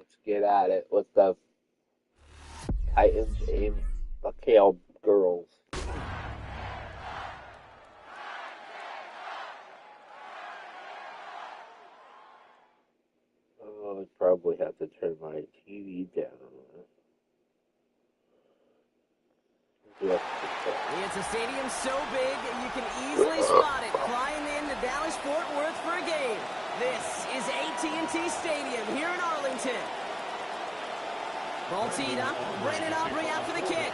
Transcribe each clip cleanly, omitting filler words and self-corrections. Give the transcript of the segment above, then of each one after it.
Let's get at it with the Titans aim the Kale girls. Oh, I probably have to turn my TV down. It's a stadium so big you can easily spot it flying in to Dallas-Fort Worth for a game. This is AT&T Stadium here in Arlington. Ball teed up, Brandon Aubrey out for the kick.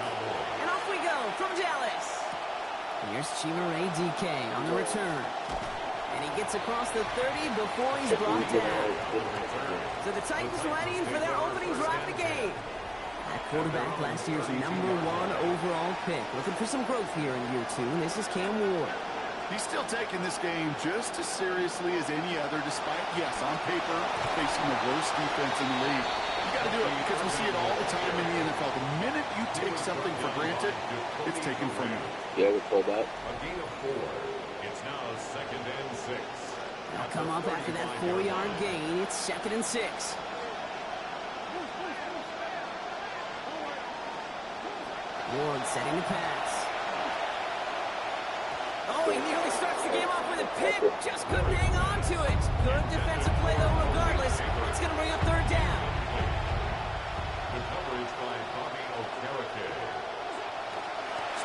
And off we go from Dallas. Here's Chimere DK on the return. And he gets across the 30 before he's brought down. So the Titans ready for their opening drive of the game. That quarterback, last year's #1 overall pick. Looking for some growth here in year 2, and this is Cam Ward. He's still taking this game just as seriously as any other, despite, yes, on paper, facing the worst defense in the league. You got to do it because we see it all the time in the NFL. The minute you take something for granted, it's taken from you. You ever pulled up? A gain of 4. It's now 2nd and 6. They'll come up after that 4-yard gain. It's 2nd and 6. Ward setting the pass. Oh, he nearly starts the game off with a pick. Just couldn't hang on to it. Good defensive play, though, regardless. It's going to bring up 3rd down. The coverage by Bobby Okereke.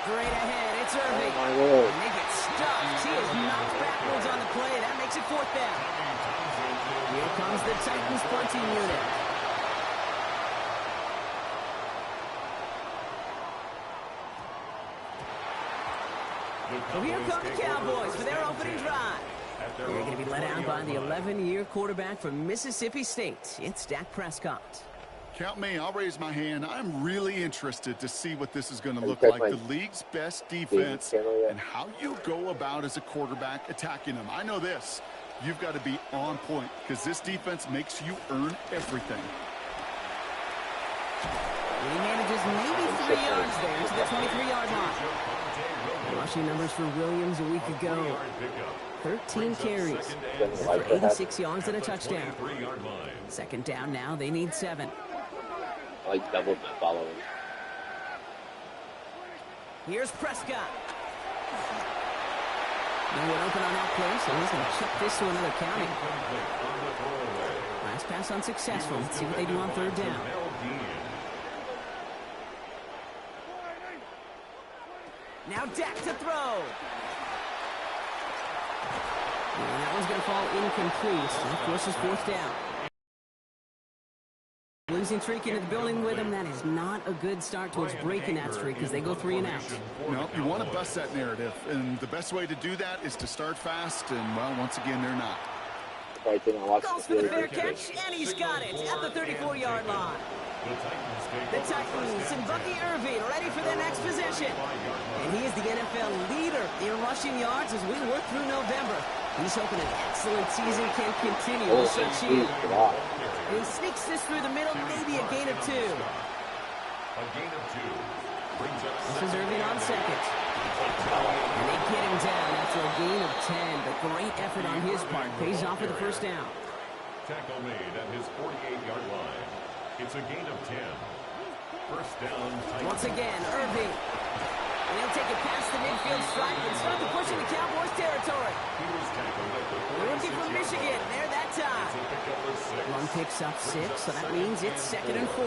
Straight ahead, it's Irving. Oh, my Lord. And they get stuffed. He is knocked backwards on the play. That makes it 4th down. Here comes the Titans punting unit. So here come the Cowboys for their opening drive. They're going to be led out by the 11-year quarterback from Mississippi State. It's Dak Prescott. Count me. I'll raise my hand. I'm really interested to see what this is going to look like. The league's best defense and how you go about as a quarterback attacking them. I know this. You've got to be on point because this defense makes you earn everything. He manages maybe 3 yards there to the 23-yard line. Rushing numbers for Williams a week ago. 13 carries for 86 yards and a touchdown. 2nd down now. They need 7. I like double following. Here's Prescott. No one open on that play, so he's going to check this to another county. Last pass unsuccessful. Let's see what they do on 3rd down. Now Dak to throw. And that one's going to fall incomplete. And of course, it's 4th down. Losing streak into the building with him. That is not a good start towards breaking that streak because they go 3 and out. No, you want to bust that narrative. And the best way to do that is to start fast. And, well, once again, they're not. Goes for the fair catch, and he's got it at the 34-yard line. The Titans and Bucky Irving ready for their next possession. And he is the NFL leader in rushing yards as we work through November. He's hoping an excellent season can continue with such year. He sneaks this through the middle, maybe a gain of 2. A gain of 2. Brings up this is Irving on 2nd. And they get him down after a gain of 10. But great effort on his part. Pays off with the 1st down. Tackle made at his 48-yard line. It's a gain of 10. 1st down. Once again, Irving. And he'll take it past the midfield stripe and start to push into Cowboys territory. He was tackled at the The rookie from Michigan, there that time. Run picks up 6, so that means it's 2nd and 4.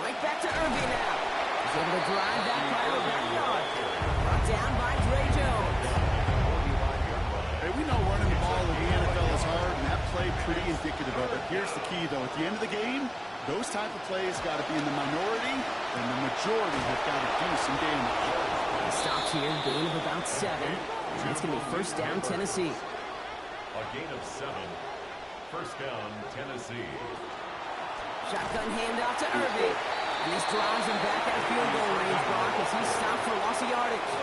Right back to Irving now. He's able to drive that final backyard. Brought down by Dre Jones. Hey, we know running the ball in the NFL is hard, and that play pretty indicative of it. Here's the key, though. At the end of the game, those type of plays got to be in the minority, and the majority have got to do some damage. Stopped here, gain of about 7. And it's going to be 1st down, Tennessee. A gain of 7. 1st down, Tennessee. Shotgun handoff to Irving. And this drives him back out of field goal range, Brock, as he's stopped for loss of yardage.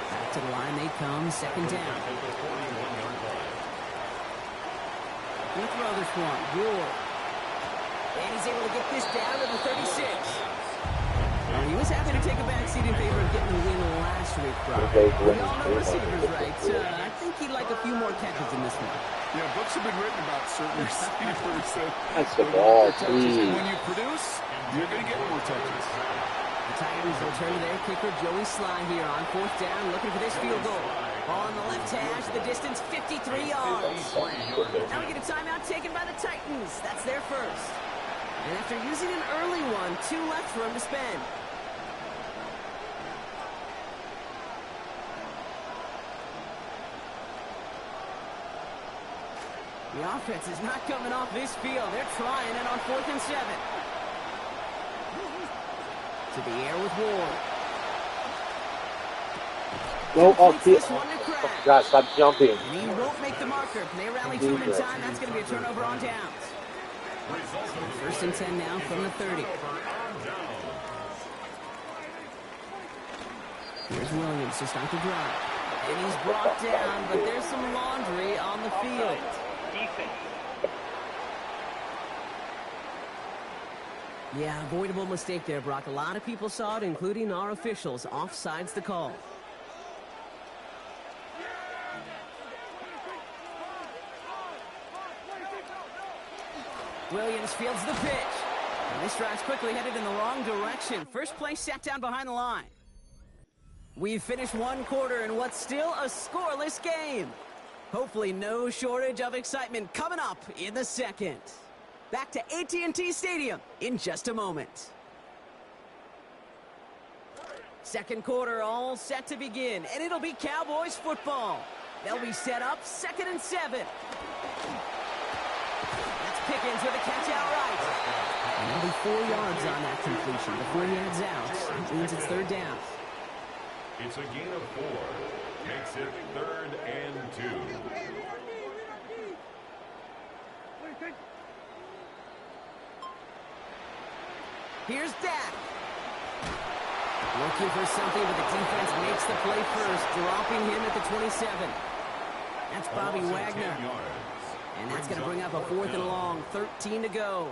Back to the line they come, 2nd down. He'll throw this one, Ward. And he's able to get this down to the 36. Well, he was happy to take a backseat in favor of getting the win last week, Brock. We all know receivers, right? I think he'd like a few more catches in this one. Yeah, books have been written about certain receivers. That's the ball, please. And when you produce, you're going to get more touches. The Titans will turn to their kicker, Joey Sly, here on 4th down, looking for this field goal. Ball on the left hash, the distance 53 yards. Now we get a timeout taken by the Titans. That's their first. And after using an early one, 2 left for him to spend. The offense is not coming off this field. They're trying it on 4th and 7. To the air with Ward. Go off the... Oh, God, stop jumping. And he won't make the marker. They rally to him in time. That's going to be a turnover on downs. 1st and 10 now from the 30. Here's Williams to start the drive. And he's brought down, but there's some laundry on the field. Yeah, avoidable mistake there, Brock. A lot of people saw it, including our officials. Offside's the call. Williams fields the pitch. And this drive's quickly headed in the wrong direction. First play sat down behind the line. We've finished one quarter in what's still a scoreless game. Hopefully no shortage of excitement coming up in the second. Back to AT&T Stadium in just a moment. Second quarter all set to begin, and it'll be Cowboys football. They'll be set up 2nd and 7. That's Pickens with a catch out right. And that'll be 4 yards on that completion before he heads out. That means it's 3rd down. It's a gain of 4. Makes it 3rd and 2. Here's Dak. Looking for something, but the defense makes the play first, dropping him at the 27. That's Bobby Wagner. And that's going to bring up a 4th and long, 13 to go.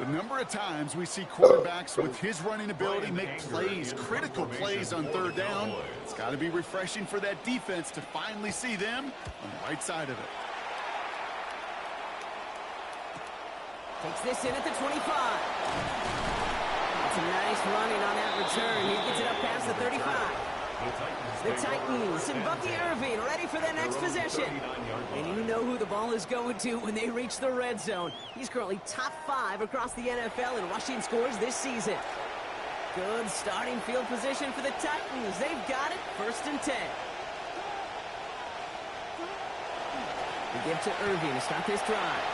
The number of times we see quarterbacks with his running ability make plays, critical plays on 3rd down. It's got to be refreshing for that defense to finally see them on the right side of it. Takes this in at the 25. That's a nice running on that return. He gets it up past the 35. The Titans and Bucky Irving ready for their next possession. And you know who the ball is going to when they reach the red zone. He's currently top 5 across the NFL in rushing scores this season. Good starting field position for the Titans. They've got it, 1st and 10. They give to Irving to start this drive.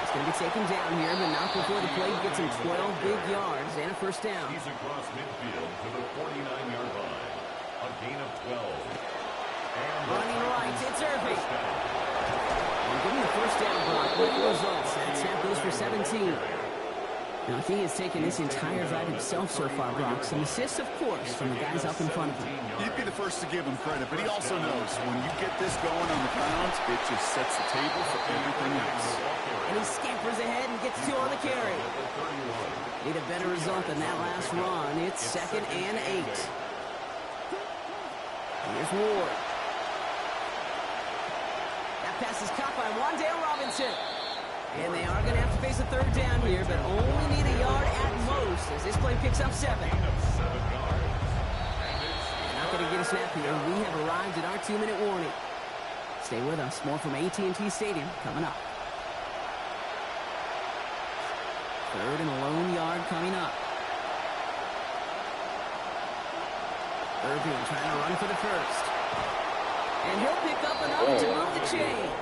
He's going to be taken down here, but not before the play gets him 12 big yards and a 1st down. He's across midfield to the 49-yard line. A gain of 12. And running right, it's Irving. And give him the 1st down block. What are the results? That snap goes for 17. Now, he has taken this entire drive himself so far, Brock. Some assists, of course, from the guys up in front of him. You'd be the first to give him credit, but he also knows when you get this going on the ground, it just sets the table for everything else. And he scampers ahead and gets 2 on the carry. Need a better result than that last run. It's 2nd and 8. Here's Ward. That pass is caught by Wan'Dale Robinson. And they are going to have to face a 3rd down here, but only need a yard at most as this play picks up 7. Not going to get a snap here. We have arrived at our 2-minute warning. Stay with us. More from AT&T Stadium coming up. 3rd and a lone yard coming up. Irving trying to run for the 1st. And he'll pick up enough to move the chains.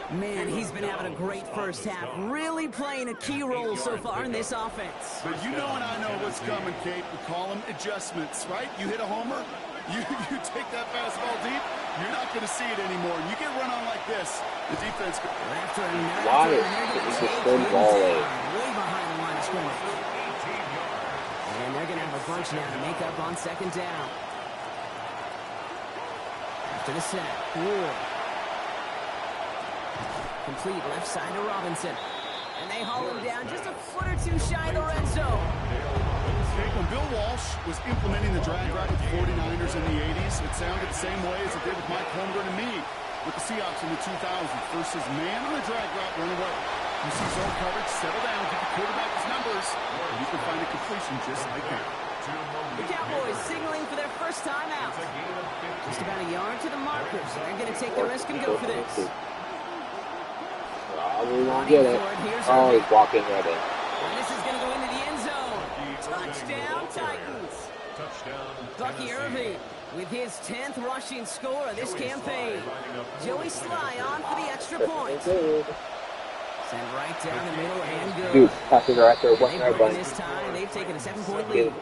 Man, he's been having a great first half, really playing a key role so far in this offense. But you know and I know what's coming, Kate. We call them adjustments, right? You hit a homer, you take that fastball deep, you're not going to see it anymore. You get run on like this, the defense... After a Why? It's a good ball. Way behind the line of scrimmage. And they're going to have a bunch now to make up on 2nd down. After the set, Ward. Complete left side to Robinson. And they haul him down just a foot or 2 shy of the red zone. Hey, when Bill Walsh was implementing the drag route with the 49ers in the 80s, it sounded the same way as it did with Mike Holmgren and me with the Seahawks in the 2000s. Versus man on the drag route, run away. You see zone coverage, settle down, give the quarterback his numbers, and you can find a completion just like that. The Cowboys signaling for their first time out. Just about a yard to the marker, so they're going to take the risk and go for this. We won't get it. Oh, he's walking right in. And this is going to go into the end zone. Touchdown, Titans. Bucky Irving with his 10th rushing score of this campaign. Joey Sly on for the extra point. Send right down the middle and good. Dude, passing right there. One yard line. This time, they've taken a 7-point lead.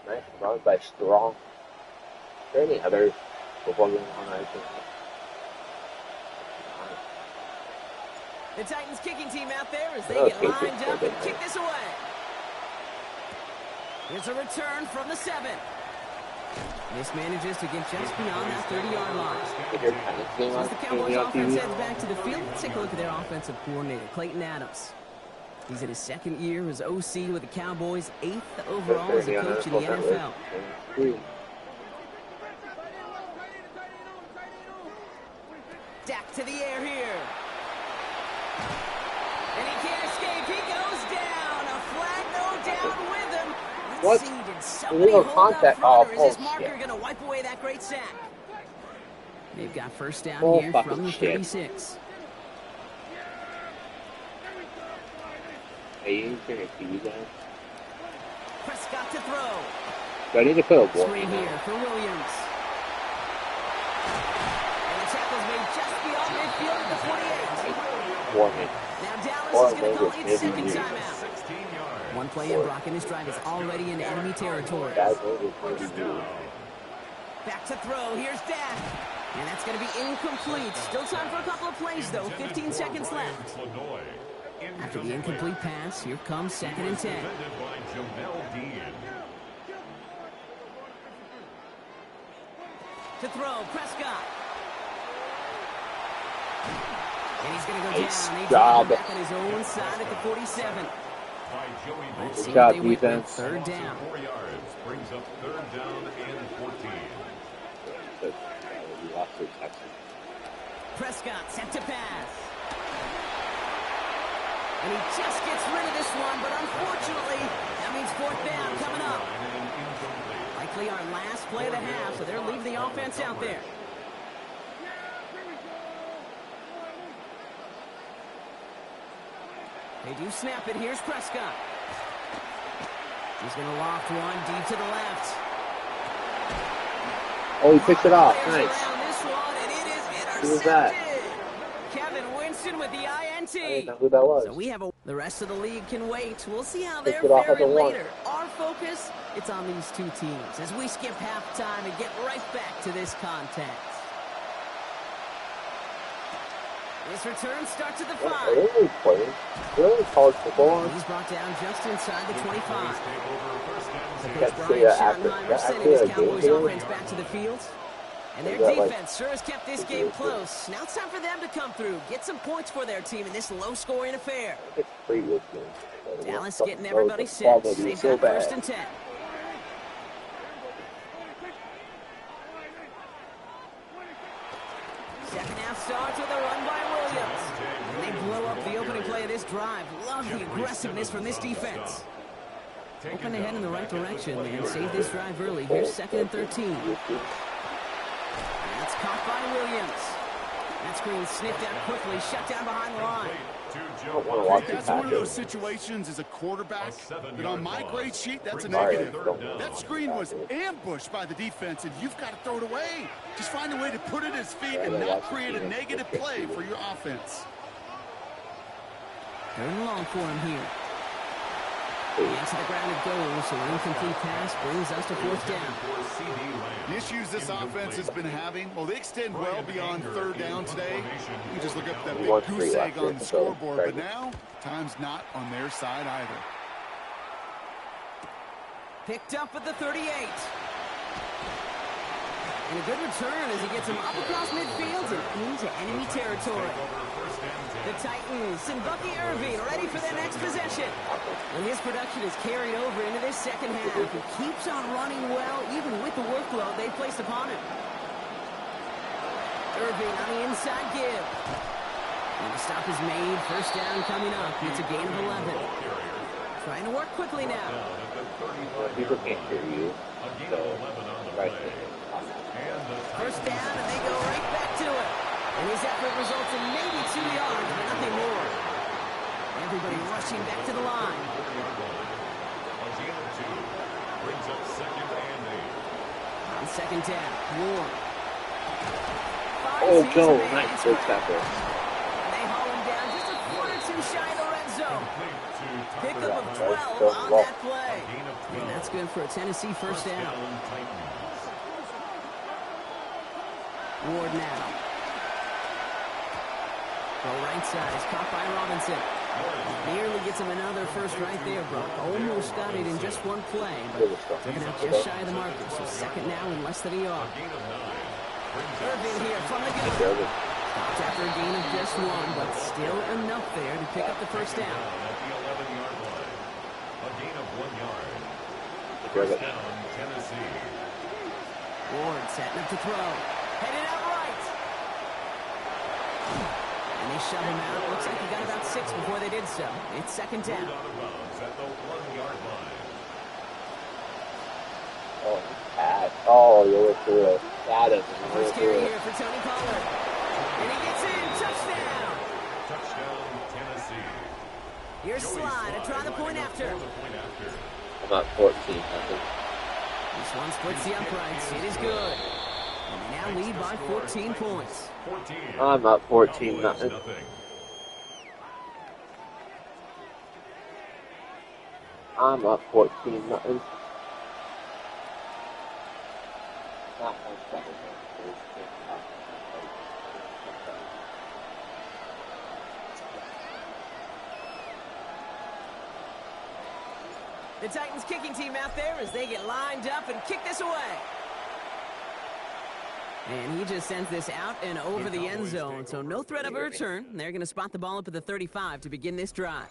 Nice run by Strong. Is there any other football going on? I think. The Titans kicking team out there as they get lined up and kick this away. Here's a return from the 7. This manages to get just beyond that 30-yard line. As the Cowboys offense heads back to the field, let's take a look at their offensive coordinator, Clayton Adams. He's in his second year as OC with the Cowboys, 8th overall as a coach in the NFL. Dak to the air here. And he can't escape. He goes down. A flag no down with him. What? See, did somebody hold up front, or is his marker going to wipe away that great sack? They've got first down here from the 36. Hey, you can see you guys. Prescott to throw. Ready to put a ball. Screen here for Williams. And the tackle's made just beyond midfield at the 48. Warning. Now Dallas is going to call its second timeout. One play in, Brock, and this drive is already in enemy territory. Back to throw. Here's Dak. And that's going to be incomplete. Still time for a couple of plays, though. 15 seconds left. After the incomplete pass, here comes 2nd and 10. To throw, Prescott. And he's going to go down. He dropped back on his own side at the 47. Let's see what they went with. Third down. 4 yards brings up 3rd down and 14. Prescott set to pass. And he just gets rid of this one, but unfortunately, that means 4th down coming up. Likely our last play of the half, so they'll leave the offense out there. They do snap it. Here's Prescott. He's going to loft one deep to the left. Oh, he picked it off. Nice. This one, and it is intercepted. Who was that? Kevin Winston with the INT. I didn't know who that was. So we have the rest of the league can wait. We'll see how they're faring later. Our focus, it's on these two teams as we skip halftime and get right back to this contest. This return starts at the 5. Are they really playing? Really college football? He's brought down just inside the 25. So You Coach got Brian after Schottenheimer sending his Cowboys offense back to the field. And their defense sure has kept this game close. Now it's time for them to come through, get some points for their team in this low-scoring affair. Dallas getting everybody set. They've got 1st and 10. Second half starts with a run by Williams. And they blow up the opening play of this drive. Love the aggressiveness from this defense. Hoping to head in the right direction and save this drive early. Here's 2nd and 13. That's caught by Williams. That screen sniffed out quickly, shut down behind the line. That's one of those situations as a quarterback that on my grade sheet, that's a negative. That screen was ambushed by the defense, and you've got to throw it away. Just find a way to put it at his feet and not create a negative play for your offense. 3rd and long for him here. Into the ground it goes, so an incomplete pass brings us to 4th down. The issues this offense has been having, well, they extend well beyond 3rd down today. You just look up that big goose egg on the scoreboard, but now, time's not on their side either. Picked up at the 38. And a good return as he gets him up across midfield and into enemy territory. The Titans and Bucky Irving ready for their next possession. And his production is carried over into this second half. He keeps on running well, even with the workload they placed upon him. Irving on the inside give. And the stop is made. First down coming up. It's a gain of 11. Trying to work quickly now. People can't hear you. So, right. First down, and they go right back to it. And his effort results in maybe 2 yards, but nothing more. Everybody rushing back to the line. Brings up 2nd and 8. On second down, Ward. Oh, Joe, nice good tackle. They haul him down just a foot or two shy of the red zone. Pickup of 12 on that play. And that's good for a Tennessee first down. Ward now. Go right side is caught by Robinson. Nearly gets him another first right there, bro. Almost got it in just one play, but driven out just shy of the marker. So second now in less than a yard. Irving here from the gun. Stopped after a gain of just one, but still enough there to pick up the first down. At the 11-yard line. A gain of 1 yard. First down, Tennessee. Ward setting up to throw. Headed out right. And they shove him out. Looks like he got about 6 before they did so. It's second down. Out of bounds at the 1-yard line. Oh, pass. Oh, you were through it. Got it. First carry here for Tony Pollard. And he gets in. Touchdown. Touchdown, Tennessee. Here's Slide to try the point after. About 14, nothing. This one splits the uprights. It is good. And they now lead by 14 points. I'm up 14, nothing. I'm up 14, nothing. Not much better. The Titans kicking team out there as they get lined up and kick this away. And he just sends this out and over the end zone, so no threat of a return. They're going to spot the ball up at the 35 to begin this drive.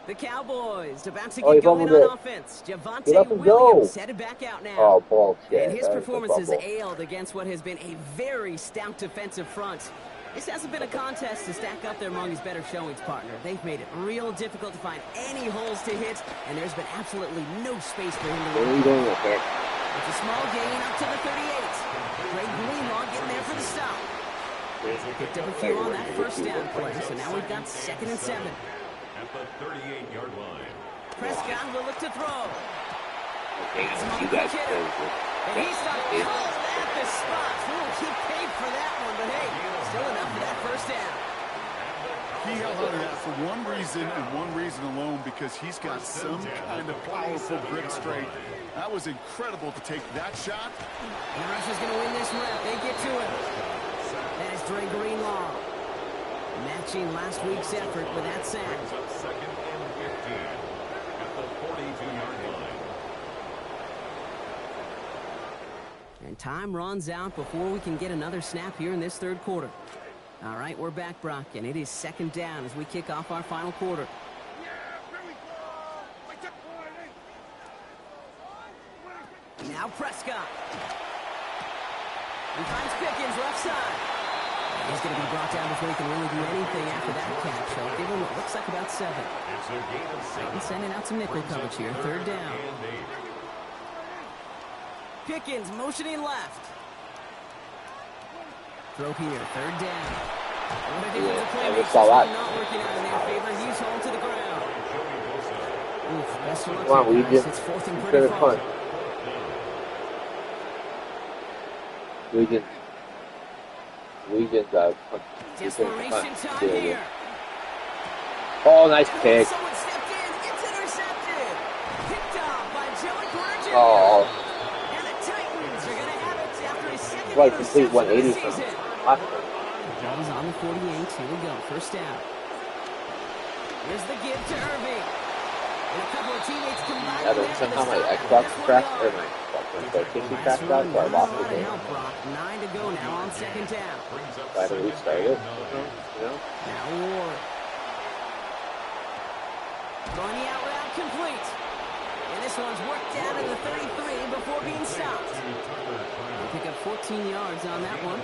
The Cowboys about to get going on offense. Javonte Williams headed back out now. Oh, bullshit. And his performance has ailed against what has been a very stout defensive front. This hasn't been a contest to stack up there among his better showings, partner. They've made it real difficult to find any holes to hit, and there's been absolutely no space for him to What are you doing with that? It's a small gain up to the 38. Greg Greenlaw getting there for the stop. Picked up a few on that first down play, so now we've got 2nd and 7. At the 38-yard line. Prescott will look to throw. Okay, you guys crazy. And he's not called at the spot. He paid for that one, but hey, still enough for that first down. He held on to that for one reason and one reason alone, because he's got some kind of powerful grip strength. That was incredible to take that shot. And Russia's going to win this rep. They get to it. That is Dre Greenlaw. Matching last week's effort with that sack. Brings up 2nd and 15 at the 42-yard line. And time runs out before we can get another snap here in this third quarter. All right, we're back, Brock, and it is 2nd down as we kick off our final quarter. Now Prescott. He finds Pickens left side. He's going to be brought down before he can really do anything after that catch. So give him what looks like about 7. It's a gain of 7. And sending out some nickel coverage here. 3rd down. Pickens motioning left. Throw here. 3rd down. What a defensive play makes this one not working out in their favor. He's home to the ground. Oof, best of luck to you guys. It's 4th and pretty far. We just got desperation time here. Oh, nice pick. Someone stepped in. It's intercepted. Picked off by Joey Porter Jr. Oh. And the Titans are going to have it after his 2nd Like interception complete 180 of the season. from Ball is on the 48. Here we go. First down. Here's the give to Irving. And a couple of teammates combined. Yeah, somehow my Xbox crashed or my Xbox Last run, not a lot of help, Brock. 9 to go now on second down. Try to restart it. Now Ward. Throwing the out route complete. And this one's worked down in the 33 before being stopped. They pick up 14 yards on that one.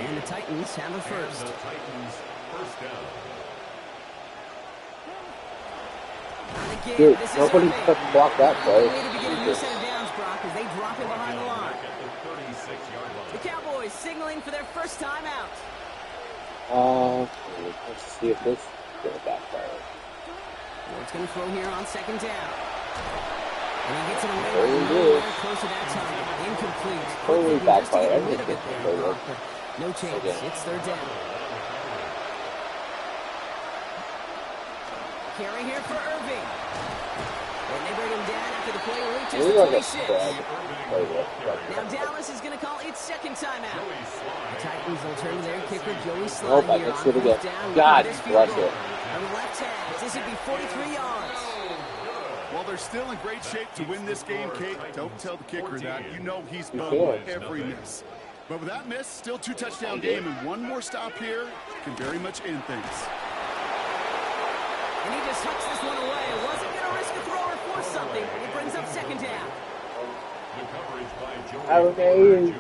And the Titans have a first. Dude, nobody fucking blocked that play. They drop him behind the line. The Cowboys signaling for their first time out. Let's see if this goes backfire. Ward's going to throw here on second down. And he gets it away close to that time. Incomplete. Totally backfire. No chance. It's third down. Carry here for Irving. And they bring him down after the play reaches the 26. Now Dallas is going to call its second timeout. The Titans will turn to their kicker, Joey Slide, here on fourth down. God bless it. On the left hash, this would be 43 yards. Well, they're still in great shape to win this game, Kate. Don't tell the kicker that. You know he's bugging every miss. But with that miss, still 2-touchdown game, and one more stop here can very much end things. And he just hucks this one away. Wasn't going to risk a throw or force something. It brings up second down. The coverage by Joey Jr.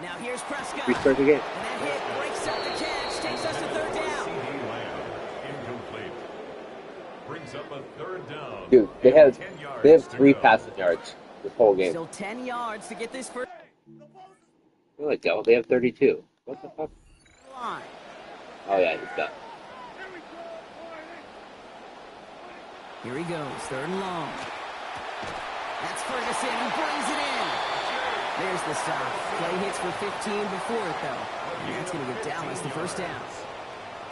Now here's Prescott. Restart again. And that hit breaks up the catch. Takes us to third down. Incomplete. Brings up a third down. Dude, they have 3 passing yards this whole game. Still 10 yards to get this first. Really, go. They have 32. What the fuck? Line. Oh yeah, he's done. Here he goes, third and long. That's Ferguson, he brings it in. There's the stop. Play hits for 15 before it, though. And that's going to give Dallas the first down.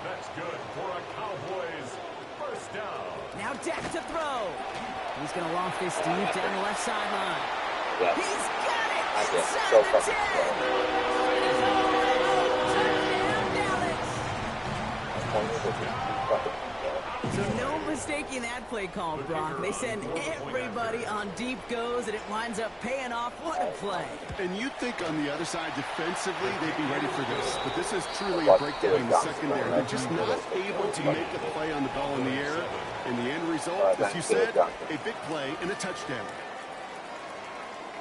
That's good for a Cowboys first down. Now Dak to throw. He's going to loft this deep down the left sideline. Yeah. He's got it inside So the 10. Touchdown, Dallas. So no mistaking that play call, Brock. They send everybody on deep goes, and it winds up paying off. What a play. And you'd think on the other side defensively they'd be ready for this. But this is truly a breakdown in the secondary. They're just not able to make a play on the ball in the air. And the end result, as you said, a big play and a touchdown.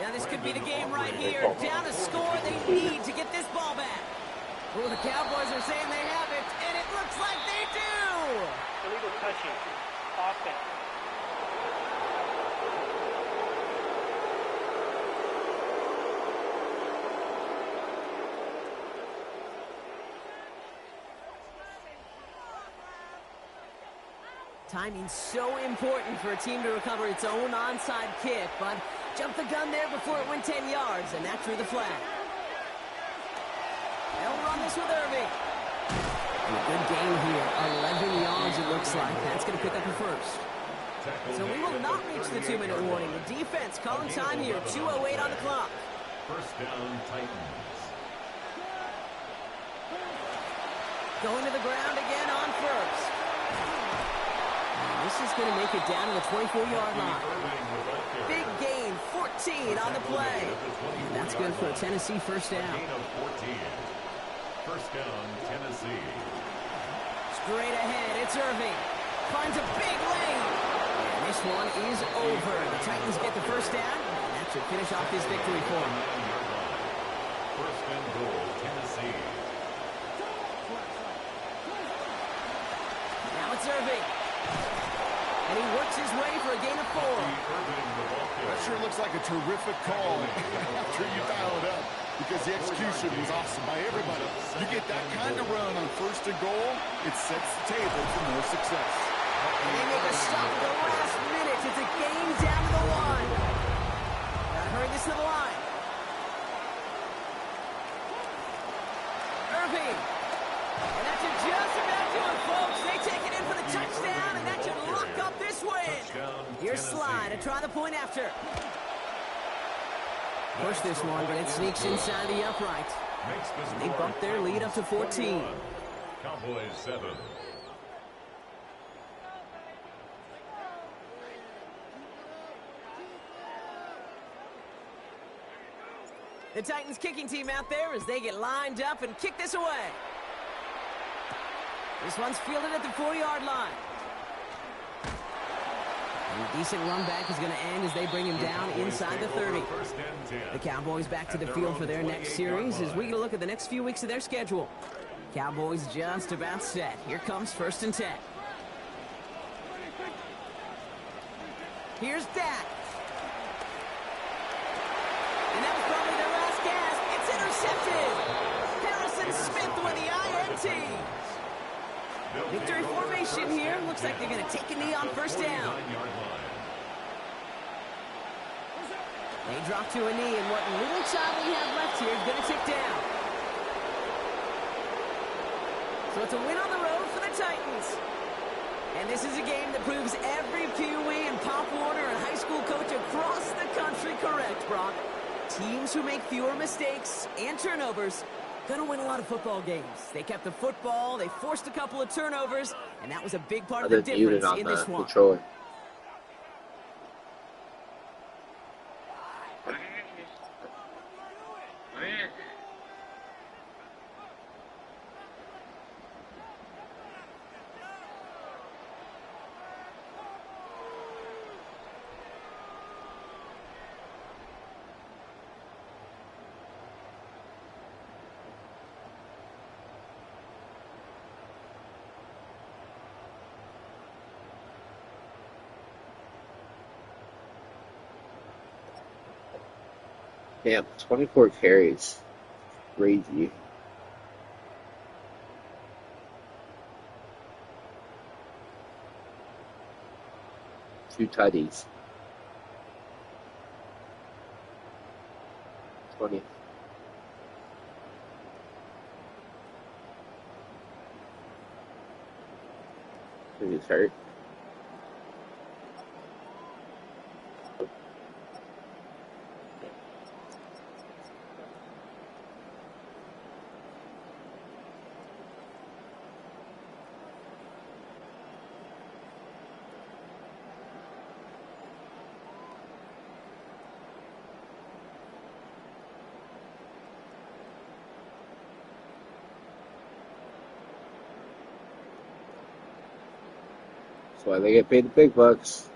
Now this could be the game right here. Down a score, they need to get this ball back. Well, the Cowboys are saying they have it, and it looks like they do. Illegal touching. Offense. Timing's so important for a team to recover its own onside kick, but jumped the gun there before it went 10 yards, and that drew the flag. They'll run this with Irving. And a good game here. 11 yards it looks like. That's going to pick up a first. So we will not reach the 2-minute warning. The defense calling time here. 2:08 on the clock. First down, Titans. Going to the ground again on first. And this is going to make it down to the 24-yard line. Big gain, 14 on the play. And that's good for a Tennessee first down. First down, Tennessee. Straight ahead, it's Irving. Finds a big lane. And this one is over. The Titans get the first down. And that should finish off this victory for them. First and goal, Tennessee. Now it's Irving. And he works his way for a gain of 4. That sure looks like a terrific call after you dial it up, because the execution was awesome by everybody. You get that kind of run on first and goal, it sets the table for more success. And they make a stop at the last minute. It's a game down to the line. Gotta hurry this to the line. Irving. And that's just about to it, folks. They take it in for the touchdown, and that should lock up this win. Here's Slide to try the point after. Push this one, but it sneaks inside the upright. They bump their lead up to 14. Cowboys 7. The Titans kicking team out there as they get lined up and kick this away. This one's fielded at the 4-yard line. And a decent run back is going to end as they bring him down inside the 30. The Cowboys back to the field for their next series as we get a look at the next few weeks of their schedule. Cowboys just about set. Here comes 1st and 10. Here's Dak. And that was probably their last gasp. It's intercepted. Harrison Smith with the INT. Victory formation here. Looks like they're going to take a knee on 1st down. They drop to a knee, and what little time we have left here is going to tick down. So it's a win on the road for the Titans. And this is a game that proves every Pee Wee and Pop Warner and high school coach across the country correct, Brock. Teams who make fewer mistakes and turnovers gonna win a lot of football games. They kept the football, they forced a couple of turnovers, and that was a big part of the difference in this one. Controller. Damn, 24 carries. Crazy. Two tutties. 20. He's hurt. That's why they get paid the big bucks.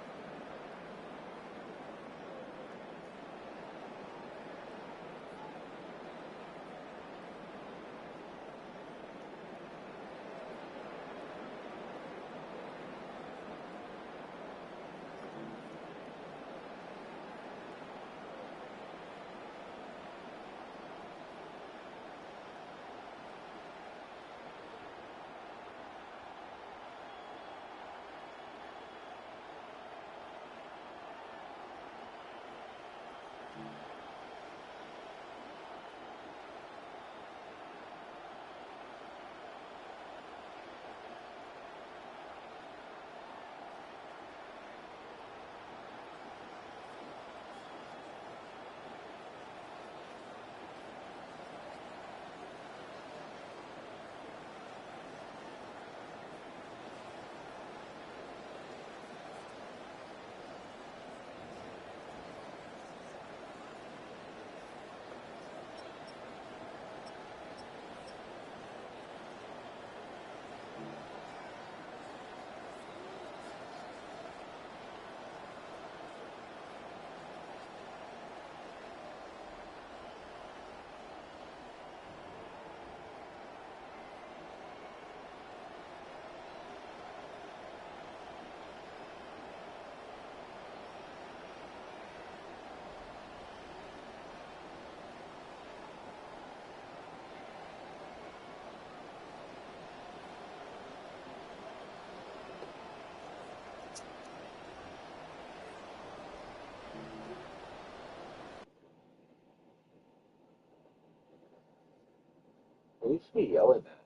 Who's he yelling at?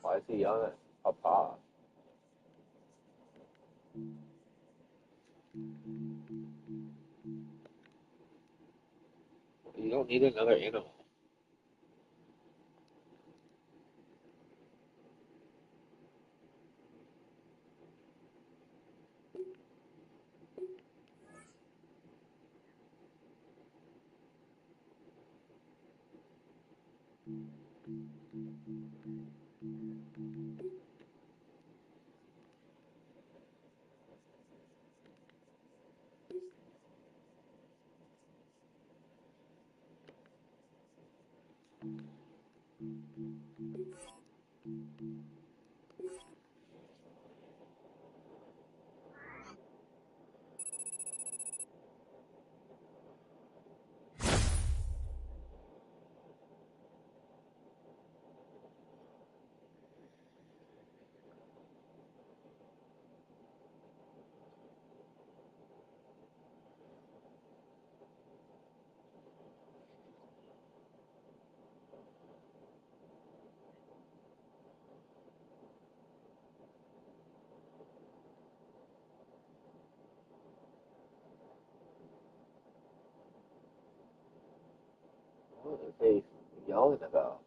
Why is he yelling at Papa? He's You don't need another animal. What are they yelling about?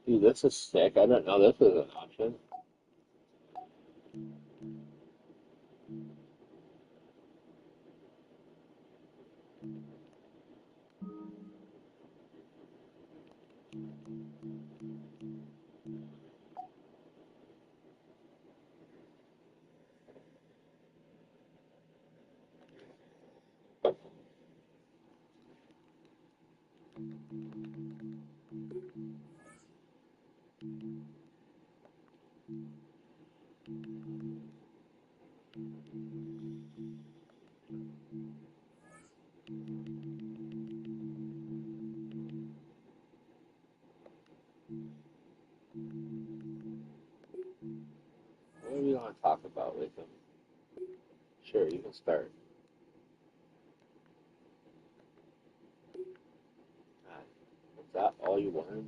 Dude, this is sick. I didn't know this was an option. What do you want to talk about with him? Sure, you can start. Is that all you wanted?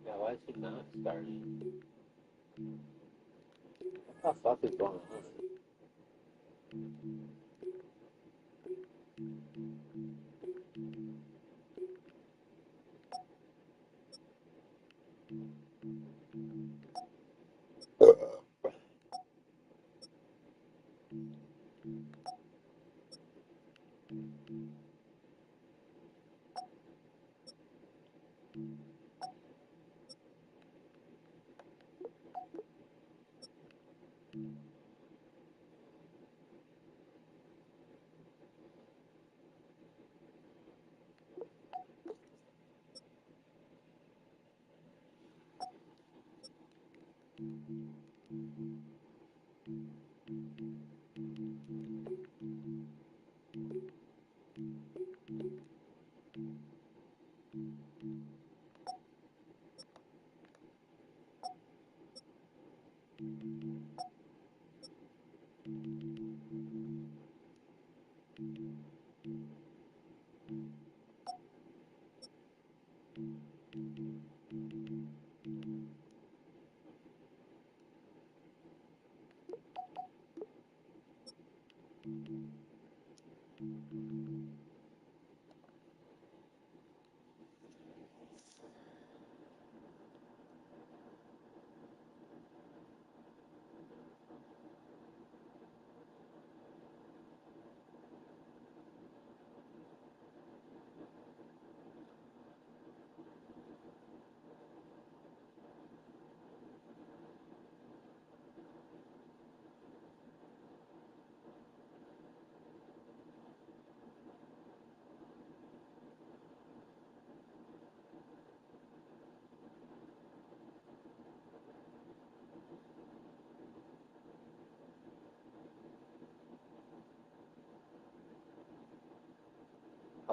Yeah, why is he not starting? What the fuck is going on?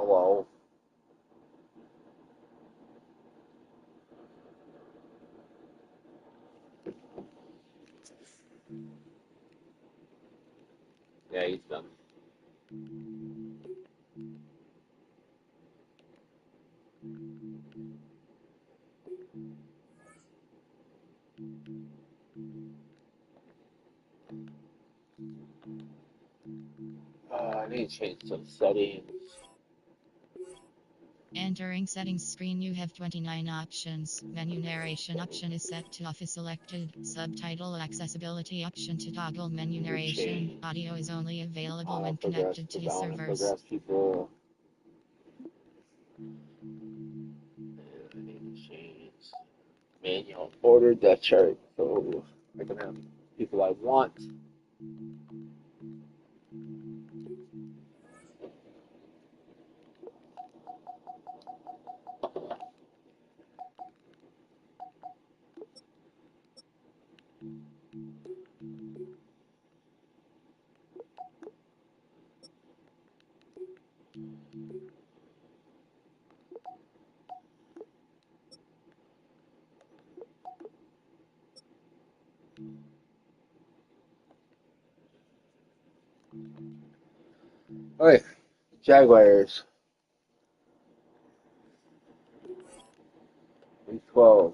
Hello. Yeah, he's done. I need to change some settings. Entering settings screen, you have 29 options. Menu narration option is set to off is selected. Subtitle accessibility option to toggle menu narration. Audio is only available when connected to the servers. People. I need to change manual order death chart so I can have people I want. Okay, Jaguars. Week 12.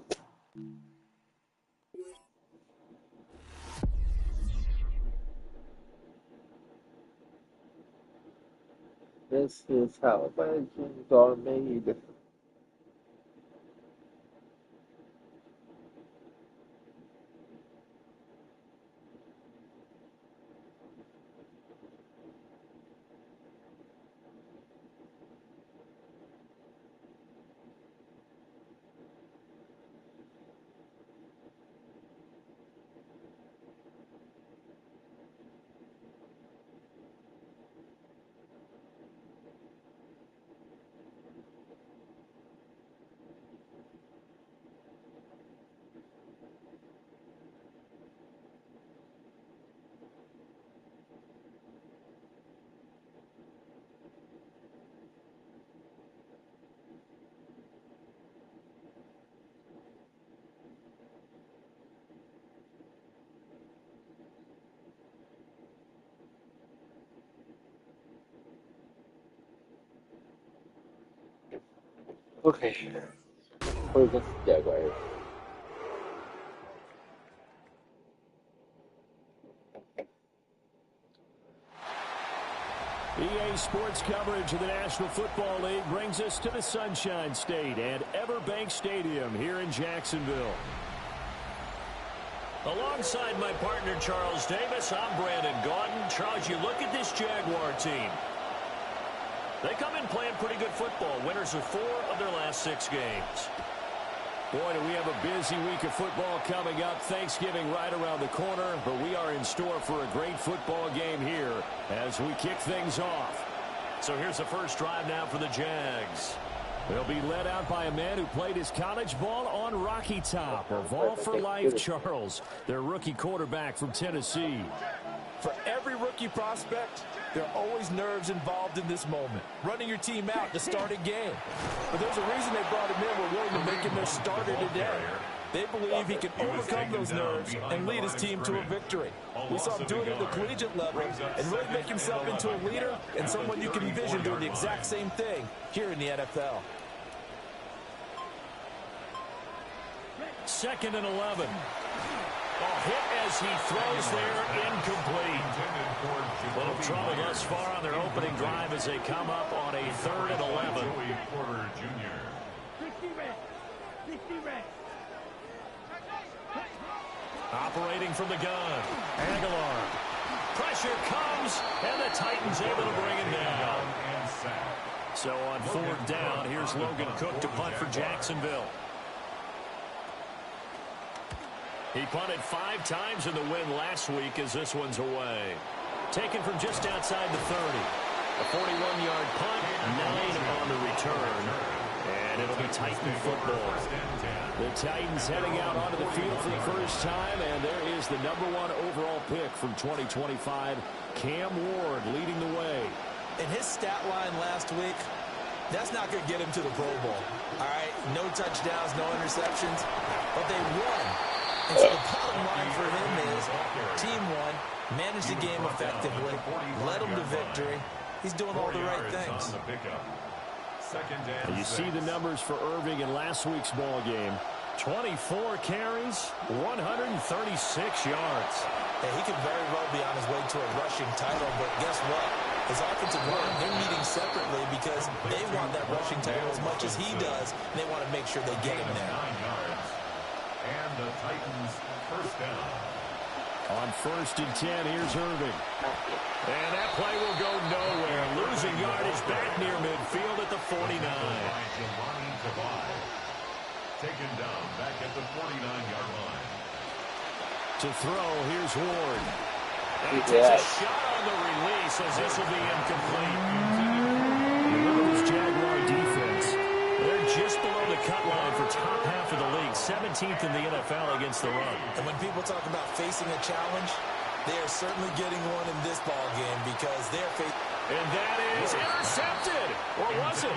This is how legends are made. Okay, for the Jaguars. EA Sports coverage of the National Football League brings us to the Sunshine State and Everbank Stadium here in Jacksonville. Alongside my partner Charles Davis, I'm Brandon Gaudin. Charles, you look at this Jaguar team. They come in playing pretty good football. Winners of 4 of their last 6 games. Boy, do we have a busy week of football coming up. Thanksgiving right around the corner, but we are in store for a great football game here as we kick things off. So here's the first drive now for the Jags. They'll be led out by a man who played his college ball on Rocky Top. Of all for life, Charles, their rookie quarterback from Tennessee. For every rookie prospect, there are always nerves involved in this moment. Running your team out to start a game. But there's a reason they brought him in. We're willing to make him their starter today. They believe he can overcome those nerves and lead his team to a victory. We saw him do it at the collegiate level and really make himself into a leader and someone you can envision doing the exact same thing here in the NFL. 2nd and 11. A hit as he throws there, incomplete. Little trouble thus far on their opening drive as they come up on a 3rd and 11. Operating from the gun, Aguilar. Pressure comes, and the Titans able to bring it down. So on 4th down, here's Logan Cook to punt for Jacksonville. He punted 5 times in the win last week as this one's away. Taken from just outside the 30. A 41-yard punt, 9 on the return. And it'll be Titan football. The Titans heading out onto the field for the first time, and there is the #1 overall pick from 2025, Cam Ward, leading the way. In his stat line last week, That's not going to get him to the Pro Bowl. All right, no touchdowns, no interceptions, but they won. And so the bottom line for him is team won, managed the game effectively, led them to victory. He's doing all the right things. And you see the numbers for Irving in last week's ball game. 24 carries, 136 yards. Yeah, he could very well be on his way to a rushing title, but guess what? His offensive line, they're meeting separately because they want that rushing title as much as he does, and they want to make sure they get him there. And the Titans first down. On 1st and 10, here's Irving. And that play will go nowhere. Losing yardage back near midfield at the 49. Taken down back at the 49-yard line. To throw, here's Ward. And he takes a shot on the release as this will be incomplete. Remember this Jaguar defense. They're just below the cut line for top half of the league. 17th in the NFL against the run. And when people talk about facing a challenge, they are certainly getting one in this ball game because they're facing. And that is intercepted. Or was it?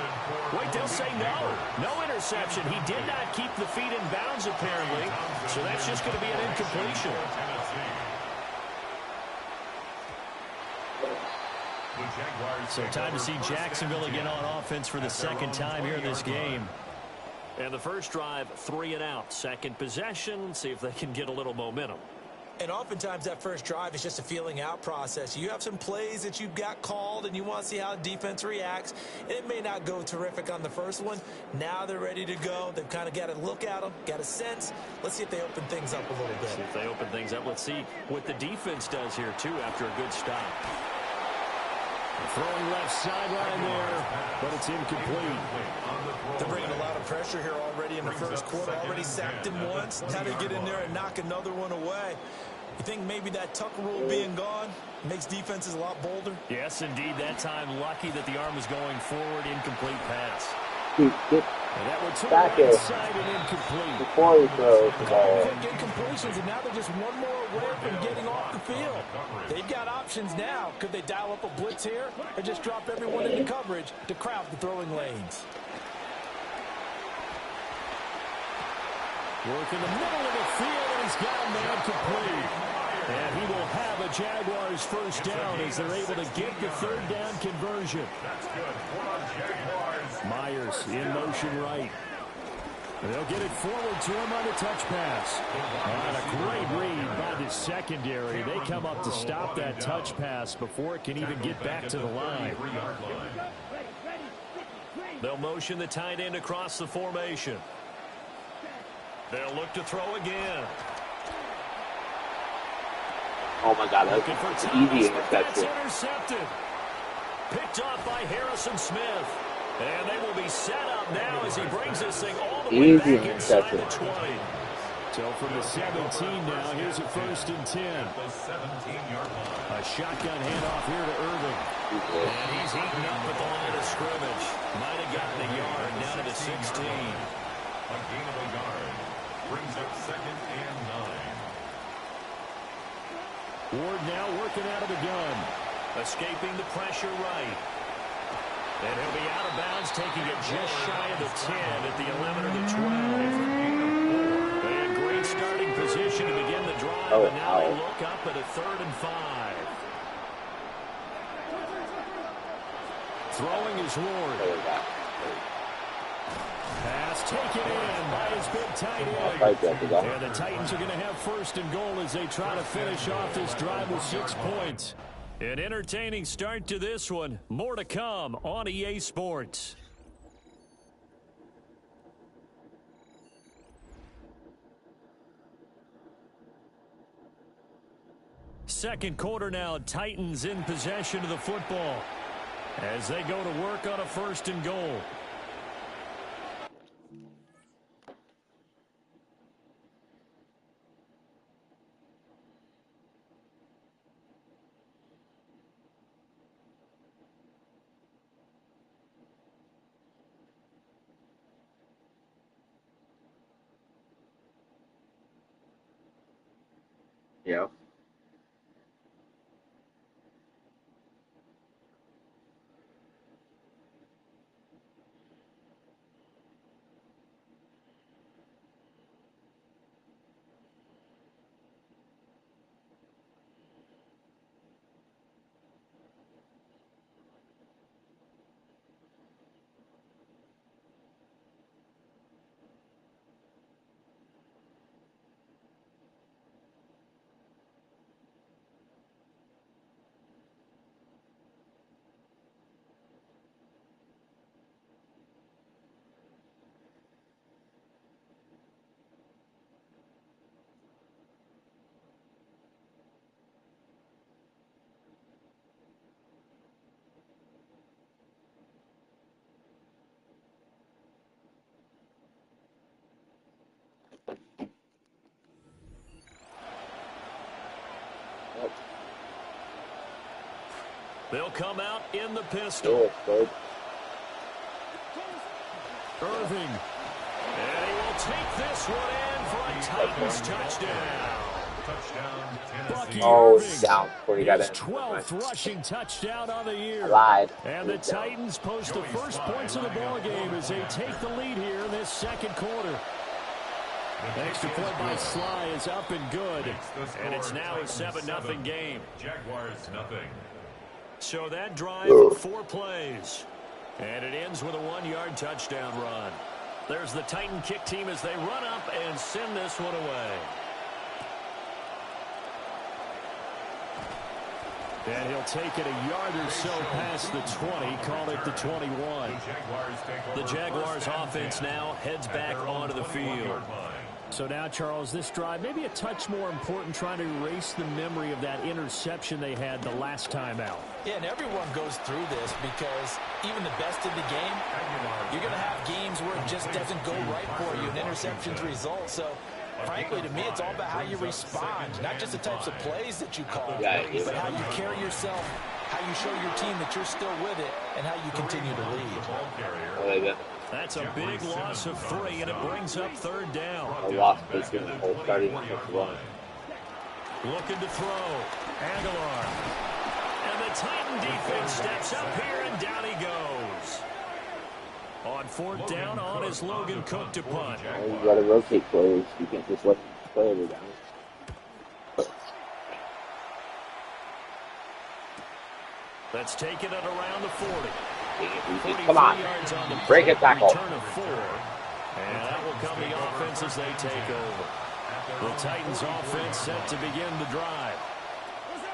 Wait, they'll say no. No interception. He did not keep the feet in bounds, apparently. So that's just going to be an incompletion. So time to see Jacksonville again on offense for the second time here in this game. And the first drive, 3 and out. Second possession, see if they can get a little momentum. And oftentimes that first drive is just a feeling out process. You have some plays that you've got called and you want to see how defense reacts. And it may not go terrific on the first one. Now they're ready to go. They've kind of got to look at them, got a sense. Let's see if they open things up a little bit. See if they open things up. Let's see what the defense does here, too, after a good stop. Throwing left sideline there, but it's incomplete. They're bringing a lot of pressure here already in the first quarter. Already sacked him once. Now they get in there and knock another one away. You think maybe that tuck rule being gone makes defenses a lot bolder? Yes, indeed. That time, lucky that the arm was going forward. Incomplete pass. Get And that one to back the in side and incomplete. before he throws the ball. Quick incompletions, and now they're just one more away from getting off the field. They've got options now. Could they dial up a blitz here or just drop everyone into coverage to crowd the throwing lanes? Work in the middle of the field, and he's got a man complete. And he will have a Jaguars first down as they're able to get the third down conversion. Myers in motion right. They'll get it forward to him on the touch pass. And a great read by the secondary. They come up to stop that touch pass before it can even get back to the line. They'll motion the tight end across the formation. They'll look to throw again. Oh my God, that's an easy interception. Intercepted. Picked off by Harrison Smith. And they will be set up now as he brings this thing all the way back inside the 20. So from the 17 now, here's a 1st and 10. A shotgun handoff here to Irving. And he's heating up at the line of scrimmage. Might have gotten a yard down to the 16. A gain of a yard brings up 2nd and 9. Ward now working out of the gun. Escaping the pressure right. And he'll be out of bounds, taking it just shy of the 10 at the 11 or the 12. They had great starting position to begin the drive, and now they look up at a 3rd and 5. Throwing is Ward. Pass taken in by his big tight end. And the Titans are going to have 1st and goal as they try to finish off this drive with 6 points. An entertaining start to this one. More to come on EA Sports. Second quarter now, Titans in possession of the football as they go to work on a 1st and goal. Yeah. They'll come out in the pistol. Irving. And he will take this one in for a Titans touchdown. Bucky Irving, down before he got his in. 12th rushing touchdown on the year. Lied. And the Titans post the first points of the ball game as they take the lead here in this second quarter. Extra point by Sly is up and good. And it's now a 7-0 game. Jaguars nothing. So that drive, 4 plays. And it ends with a 1-yard touchdown run. There's the Titan kick team as they run up and send this one away. And he'll take it a yard or so past the 20, call it the 21. The Jaguars offense now heads back onto the field. So now, Charles, this drive maybe a touch more important, trying to erase the memory of that interception they had the last time out. Yeah, and everyone goes through this because even the best in the game, you're going to have games where it just doesn't go right for you, and interceptions result. So, frankly, to me, it's all about how you respond, not just the types of plays that you call, but how you carry yourself, how you show your team that you're still with it, and how you continue to lead. That's a big loss of 3, and it brings up third down. A loss basically the whole starting run. Looking to throw. Aguilar. And the Titan defense steps up here, and down he goes. On fourth down, on is Logan Cook to punt. You gotta rotate players. You can't just let them play it down. Let's take it at around the 40. Come on. Break it, tackle. Return of 4. And that will come the offense as they take over. The Titans offense set to begin the drive.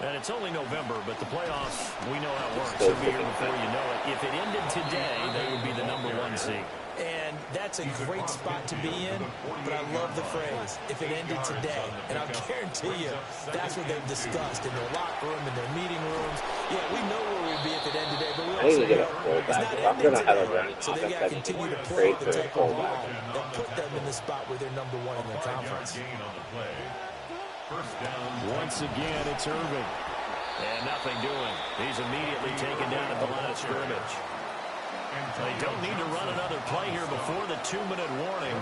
And it's only November, but the playoffs, we know how it works. It'll be here before you know it. If it ended today, they would be the #1 seed. And that's a great spot to be in, but I love the phrase, if it ended today. And I'll guarantee you, that's what they've discussed in their locker room, in their meeting rooms. Yeah, we know where we'd be if it ended today, but we also know it's not ending today. So they got to continue to play the type of ball that put them in the spot where they're #1 in their conference. Once again, it's Irving. And nothing doing. He's immediately taken down at the line of scrimmage. They don't need to run another play here before the 2-minute warning.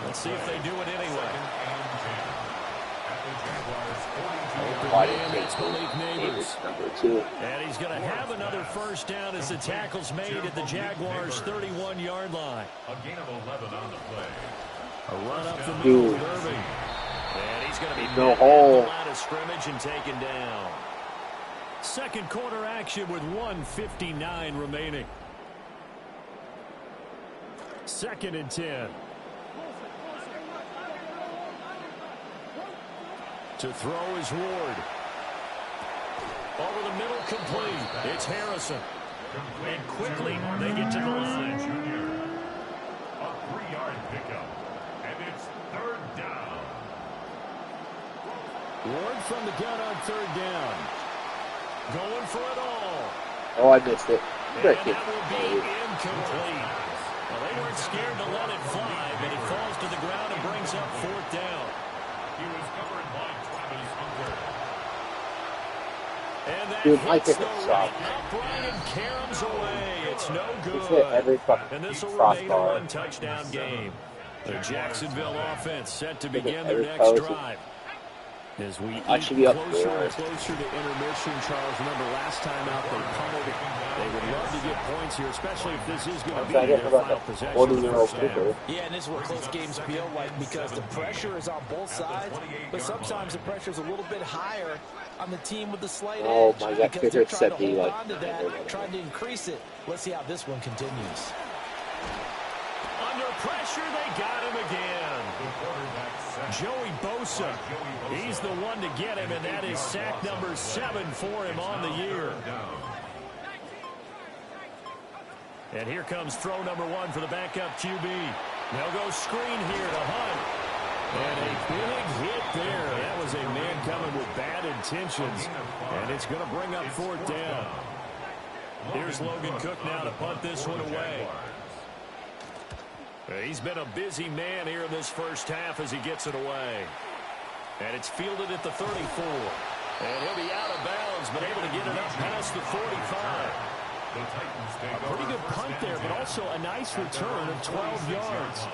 Let's see if they do it anyway. That's Malik Neighbors. And he's going to have another first down as the tackle's made at the Jaguars' 31-yard line. A gain of 11 on the play. A run up the middle with Irving. And he's going to be no at the line of scrimmage and taken down. Second quarter action with 1:59 remaining. 2nd and 10. To throw is Ward. Over the middle, complete. It's Harrison. And quickly, they get to the line. A 3-yard pickup. And it's third down. Ward from the gun on third down. Going for it all. Oh, I missed it. And that will be incomplete. Well, they weren't scared to let it fly, but it falls to the ground and brings up fourth down. He was covered by Travis Hunter. And that hits the shot. upright and caroms away. It's no He's hit every good. fucking And this will remain a crossbar. one-touchdown game. The Jacksonville offense set to begin their every next post. drive. As we should eat be up closer there. and closer to intermission, Charles, remember last time out they punted. They would love to get points here, especially if this is going to be their final possession of the first half. Yeah, and this is what close games feel like because the pressure is on both sides, but sometimes the pressure is a little bit higher on the team with the slight edge My God, because they're trying to hold like, on to that, trying to increase it. Let's see how this one continues. Under pressure, they got him again. Joey Bosa, he's the one to get him, and that is sack number 7 for him on the year. And here comes throw number 1 for the backup QB. They'll go screen here to Hunt. And a big hit there. That was a man coming with bad intentions, and it's going to bring up fourth down. Here's Logan Cook now to punt this one away. He's been a busy man here in this first half as he gets it away. And it's fielded at the 34. And he'll be out of bounds, but able to get it up past the 45. A pretty good punt there, but also a nice return of 12 yards.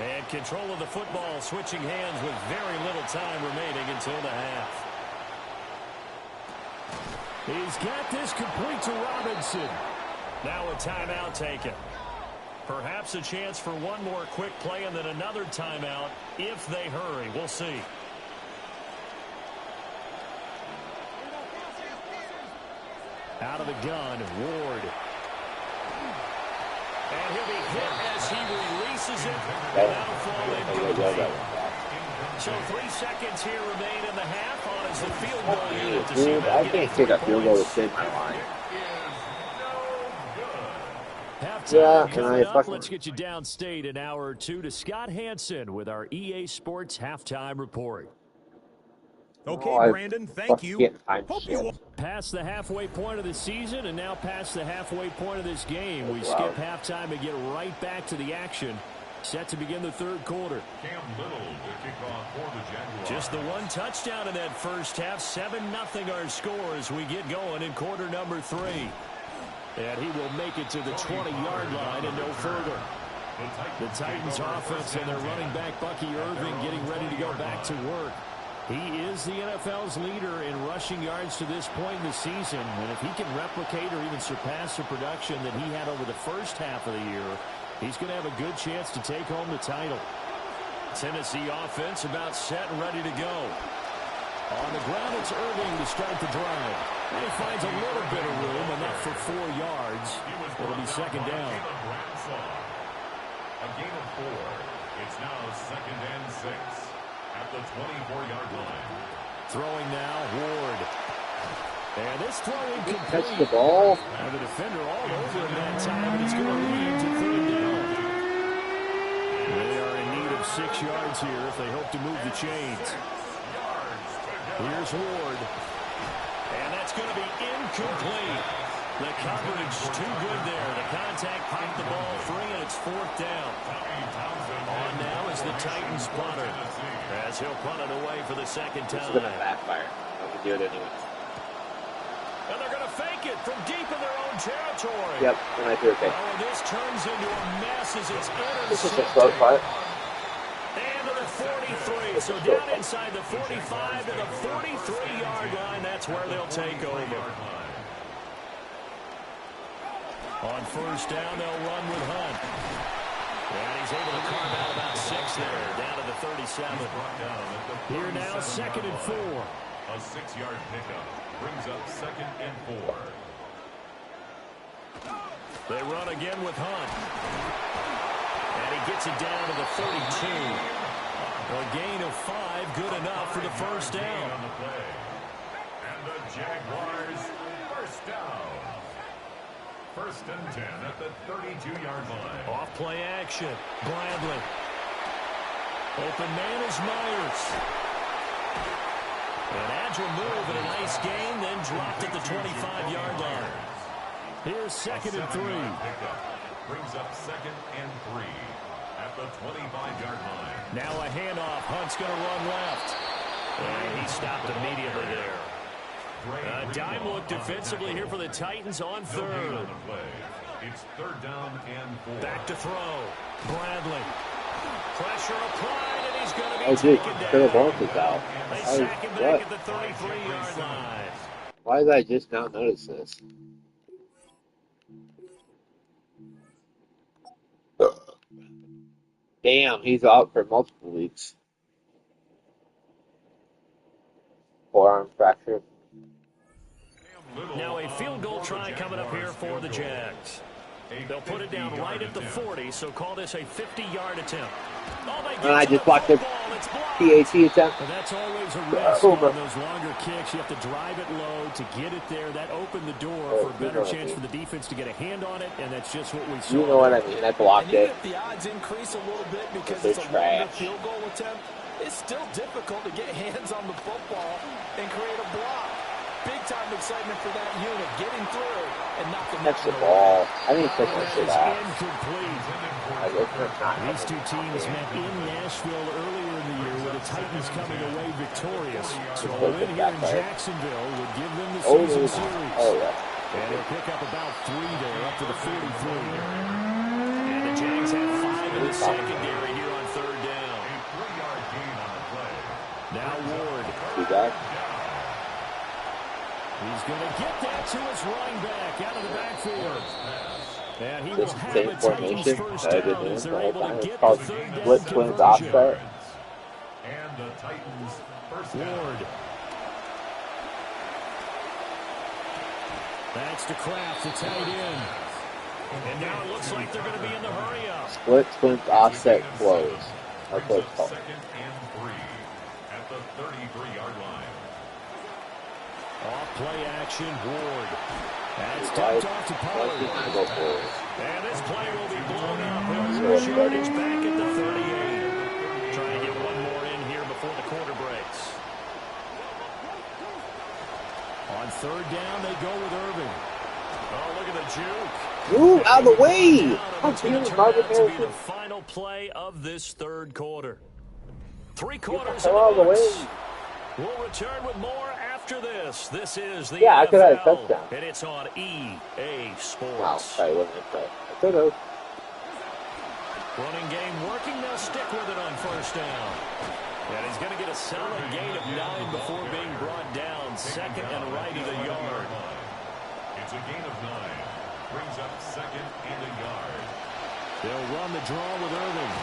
And control of the football switching hands with very little time remaining until the half. He's got this complete to Robinson. Now a timeout taken. Perhaps a chance for one more quick play and then another timeout if they hurry. We'll see. Out of the gun, Ward. And he'll be hit as he releases it. And that'll fall incomplete. So 3 seconds here remain in the half on as the field goal unit to see about I can't take a field goal to save my line. Halftime coming up. Let's get you downstate an hour or two to Scott Hansen with our EA Sports Halftime Report. Okay, Brandon, thank you. Hope you past the halfway point of the season and now past the halfway point of this game. We skip halftime and get right back to the action. Set to begin the third quarter. Cam Little to kick off for the Jaguars. Just the one touchdown in that first half. 7-0 our score as we get going in quarter number 3. And he will make it to the 20-yard line and no further. The Titans offense and their running back Bucky Irving getting ready to go back to work. He is the NFL's leader in rushing yards to this point in the season. And if he can replicate or even surpass the production that he had over the first half of the year, he's going to have a good chance to take home the title. Tennessee offense about set and ready to go. On the ground, it's Irving to start the drive. And he finds a little bit of room, enough for 4 yards. It'll be second down. A gain of 4. It's now 2nd and 6 at the 24-yard line. Throwing now, Ward. And this throw incomplete. Catch the ball. And the defender all over him that time, and it's going to lead to 3rd down. They are in need of 6 yards here if they hope to move the chains. Here's Ward. And that's going to be incomplete. The coverage too good there. The contact popped the ball free, and it's 4th down. On now is the Titans punter, as he'll punt it away for the second time. This is going to backfire. I can do it anyway. And they're going to fake it from deep in their own territory. Yep, and I do okay. Oh, this turns into a mess as it's This is a slow part. And to the 43. So down inside the 45 to the 43-yard line. That's where they'll take over. On first down, they'll run with Hunt. And he's able to carve out about 6 there, down to the 37. Here now, 2nd and 4. A 6-yard pickup brings up 2nd and 4. They run again with Hunt. And he gets it down to the 32. A gain of 5, good enough for the first down. On the play. And the Jaguars first down. 1st and 10 at the 32-yard line. Off play action. Bradley. Open man is Myers. An agile move and a nice gain, then dropped at the 25-yard line. Here's 2nd and 3. Brings up 2nd and 3 at the 25-yard line. Now a handoff. Hunt's going to run left. And he stopped immediately there. A dime look defensively here for the Titans on 3rd. It's 3rd down and 4. Back to throw. Bradley. Pressure applied, and he's going to be taken down. The ball is out. They sack him back at the 33-yard line. Why did I just not notice this? Damn, he's out for multiple weeks. Forearm fracture. Now a field goal try coming up here for the Jags. They'll put it down right at the 40, so call this a 50-yard attempt. Oh, and I just blocked the PAT attempt. And that's always a risk on those longer kicks. You have to drive it low to get it there. That opened the door for a better chance for the defense to get a hand on it, and that's just what we saw. You know what I mean? I blocked it. If the odds increase a little bit because it's a longer field goal attempt, it's still difficult to get hands on the football and create a block. Big-time excitement for that unit, getting through and knocking Catch the ball. I didn't catch that shit out. Incomplete. These two teams met in Nashville earlier in the year with a the Titans coming away victorious. So a win here in Jacksonville would give them the season series. And they'll pick up about 3 there, up to the 43. And the Jags have 5 in the secondary here on third down. A 3-yard gain on the play. Now Ward. He's going to get that to his running back out of the backfield. And he will have a Titans first down as they're able to get the third down conversion. And the Titans first Ward. That's to Kraft, the tight end. And now it looks like they're going to be in the hurry-up. Split, offset, close. That's what it's called. 2nd and 3 at the 33-yard line. Off play action, Ward. That's dumped off to Pollard. And this play will be blown up. He'll yardage back at the 38. Trying to get one more in here before the quarter breaks. On third down, they go with Irving. Oh, look at the juke. Move out of the way! How to be the final play of this third quarter. 3 quarters in the books. We'll return with more after this. This is the NFL, I could have a touchdown. And it's on EA Sports. Wow, sorry, wasn't it? I could have. Running game working. They'll stick with it on first down. And he's going to get a solid gain of 9 before being brought down. 2nd and right of the yard. It's a gain of 9. Brings up 2nd and a yard. They'll run the draw with Irving.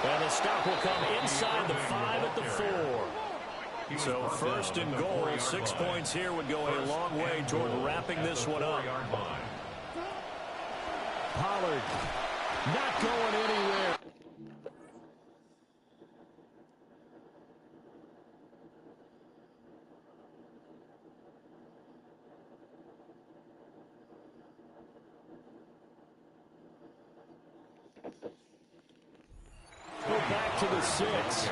And the stop will come inside the 5 at the 4. So 1st and goal, 6 points here would go a long way toward wrapping this one up. Pollard not going anywhere. Go back to the 6.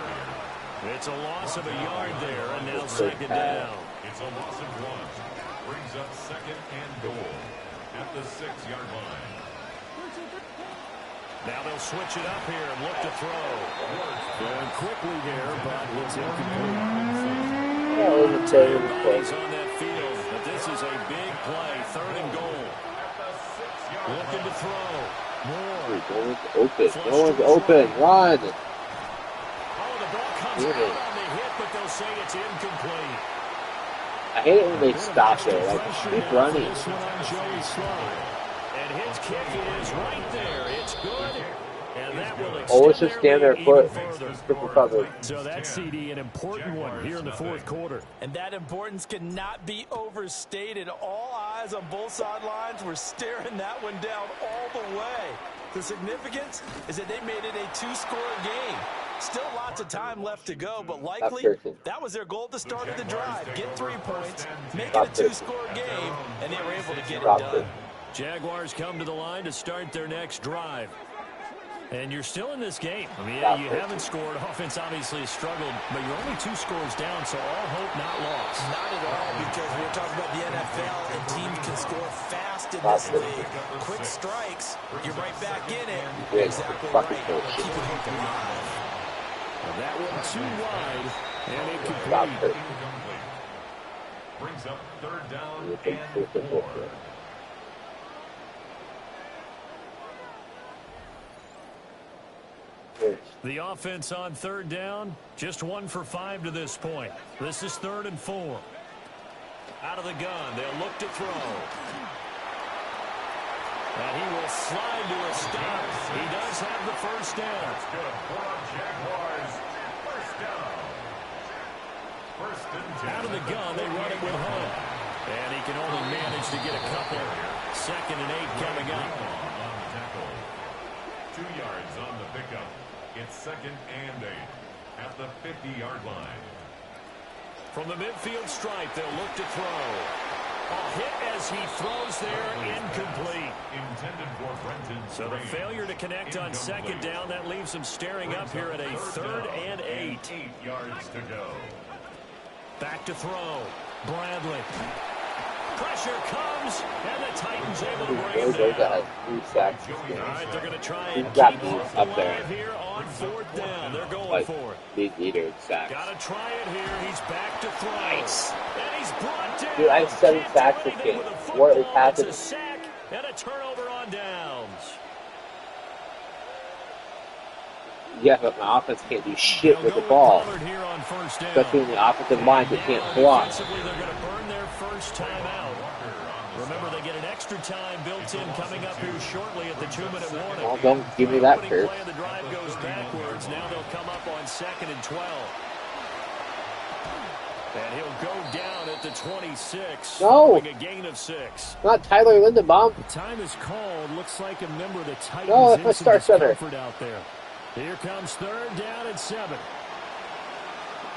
It's a loss of a yard there, and now 2nd down. It's a loss of 1. Brings up 2nd and goal at the 6-yard line. Now they'll switch it up here and look to throw. Going quickly there, but it's incomplete. Everybody's on that field, but this is a big play. 3rd and goal. Looking to throw. More. No one's open. No one's open. Run. Comes out on the hit, but they'll say it's incomplete. I hate it when they stop there. Like, keep running. And his kick is right there. It's good. And that will extend always just stand their foot. Triple coverage. So that's, CD, an important one here in the 4th quarter. And that importance cannot be overstated. All eyes on both sidelines were staring that one down all the way. The significance is that they made it a 2-score game. Still lots of time left to go, but likely that was their goal at the start of the drive. Get 3 points, make it a 2-score game, and they were able to get it done. Jaguars come to the line to start their next drive. And you're still in this game. I mean, yeah, you haven't scored. Offense obviously has struggled, but you're only 2 scores down, so all hope not lost. Not at all, because we're talking about the NFL, and teams can score fast in this league. Quick strikes, you're right back in it. Exactly right. Keeping hope alive. That one too wide, and incomplete. Brings up 3rd down and 4. The offense on 3rd down, just 1 for 5 to this point. This is 3rd and 4. Out of the gun, they'll look to throw. And he will slide to a stop. He does have the first down. That's good for the Jaguars. First down. 1st and 10. Out of the gun, they run it with Hunt. And he can only manage to get a couple. 2nd and 8 coming up. On the tackle. 2 yards on the pickup. It's 2nd and 8 at the 50-yard line. From the midfield stripe, they'll look to throw. A hit as he throws there, incomplete. Intended for Brenton. So the failure to connect on 2nd down, that leaves him staring up here at a 3rd and 8. 8 yards to go. Back to throw. Bradley. Pressure comes, and the Titans able to bring Those it got down. 3 sacks this All game. right, they're going to try and He's got keep me hope up there. alive here on 4th down. They're going Like, for it. big leader in sacks. Got to try it here. He's back to throw. Nice. And he's brought down. Dude, I have 7 Can't sacks do this anything game. with a What is football. happening? It's a sack and a turnover on downs. Yeah, but my offense can't do shit with the ball. Especially in the offensive line, they can't block. Defensively, they're going to burn their first timeout. Remember, they get an extra time built in coming up here shortly at the 2-minute warning. Well, don't give me that curse. Play of the drive goes backwards. Now they'll come up on 2nd and 12. And he'll go down at the 26. No. A gain of 6. Not Tyler Lindenbaum. The time is called. Looks like a member of the Titans no, that's my star center. out there. Here comes 3rd down and 7.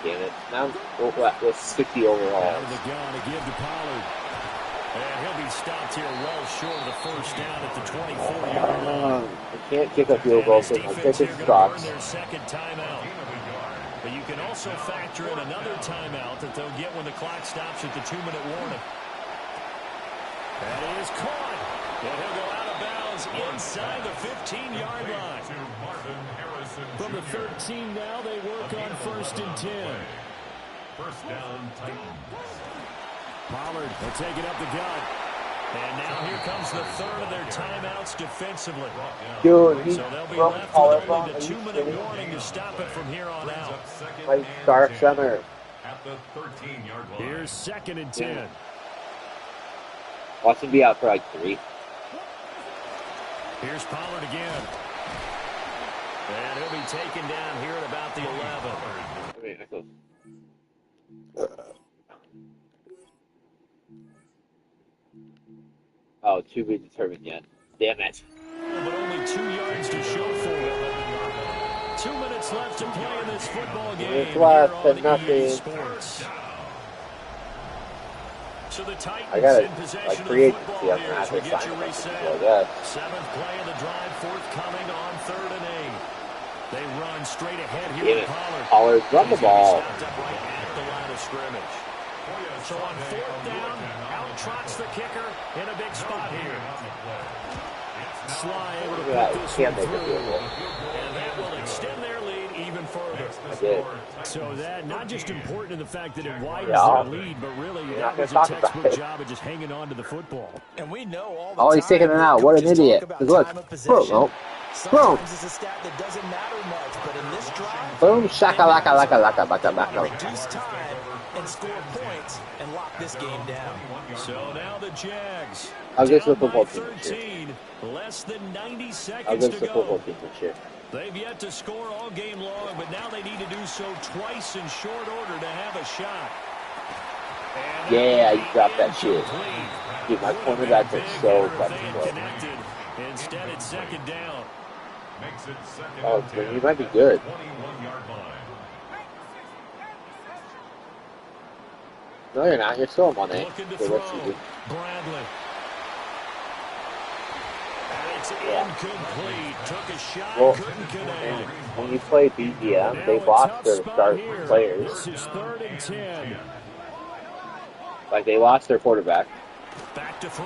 Damn it. Now with 60 overall. Out of the gun to give to Pollard. And he'll be stopped here well short of the first down at the 24-yard line. I can't kick a field goal because my kicker sucks. Their second timeout. But you can also factor in another timeout that they'll get when the clock stops at the 2-minute warning. And it is caught. And he'll go out of bounds inside the 15-yard line. From the 13 now, they work on 1st and 10. First down, Titans. Pollard will take it up the gut. And now here comes the 3rd of their timeouts defensively. Dude, he's so they'll be from left collarbone. with only the 2-minute warning to stop it from here on out. My star center. At the 13-yard line. Here's 2nd and 10. Yeah. Watch him be out for like 3. Here's Pollard again. And he'll be taken down here at about the 11. Oh, to be determined yet. Damn it. But only 2 yards to show for it. 2 minutes left to play in this football game. It's left and nothing. Sports. So the Titans I gotta in possession like of create the the football I'm here gonna as have we to get sign you something reset. like that. 7th play of the drive, forthcoming on 3rd and 8. They run straight ahead here Damn with it. Pollard. Pollard, run the ball. Stopped up right at the line of scrimmage. So on 4th down, out trots the kicker in a big spot here. Sly able to put this one through. And that will extend their lead even further. I did. So that, not just important in the fact that it widens Yeah. their lead, but really You're that not was a gonna talk about textbook it. job of just hanging on to the football. And we know all the Oh, he's time taking it that out. What an coaches idiot. talk about Because look. time of Boom. possession. Oh. Boom. Sometimes it's a stat that doesn't matter much, but in this drive, Boom. Shaka laka laka laka baka baka. reduce time and score points and lock this game down. So now the Jags. I'll get to the down by football team this year. 13, less than 90 I'll seconds get to to the football go. team this year. They've yet to score all game long, but now they need to do so twice in short order to have a shot. And Yeah, you dropped that shit. incomplete. Dude, my Would have been cornerbacks big are so there if fucking they had good. connected. Instead, it's 2nd down. Makes it 2nd Oh, and 10. you might be good. 21-yard line. No, you're not. You're still on 1A. Looking to Okay, let's see. throw. Bradley. And it's Yeah. incomplete. Took a shot, Well, couldn't connect. when you play BGM, Now they a lost tough their spot start here. players. This is 3rd and 10. Like, they lost their quarterback. Back to throw.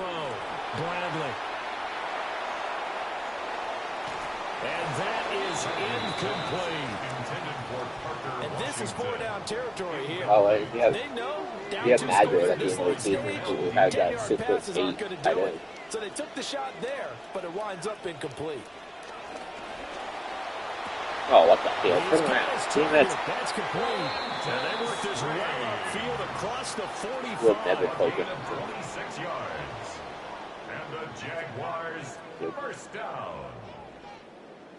Bradley. And that is incomplete. And this is 4-down territory here. Oh, and you have They know down you have two Madden scores at in the this end of the late season scrimmage, who had that 10-yard passes aren't 6'8" going to tight do end. it. So they took the shot there, but it winds up incomplete. Oh, what the hell? Turn around. Damn it. That's complete. And they work this right upfield across the 45. We'll never play Gain good. of 26 yards. And the Jaguars, first down.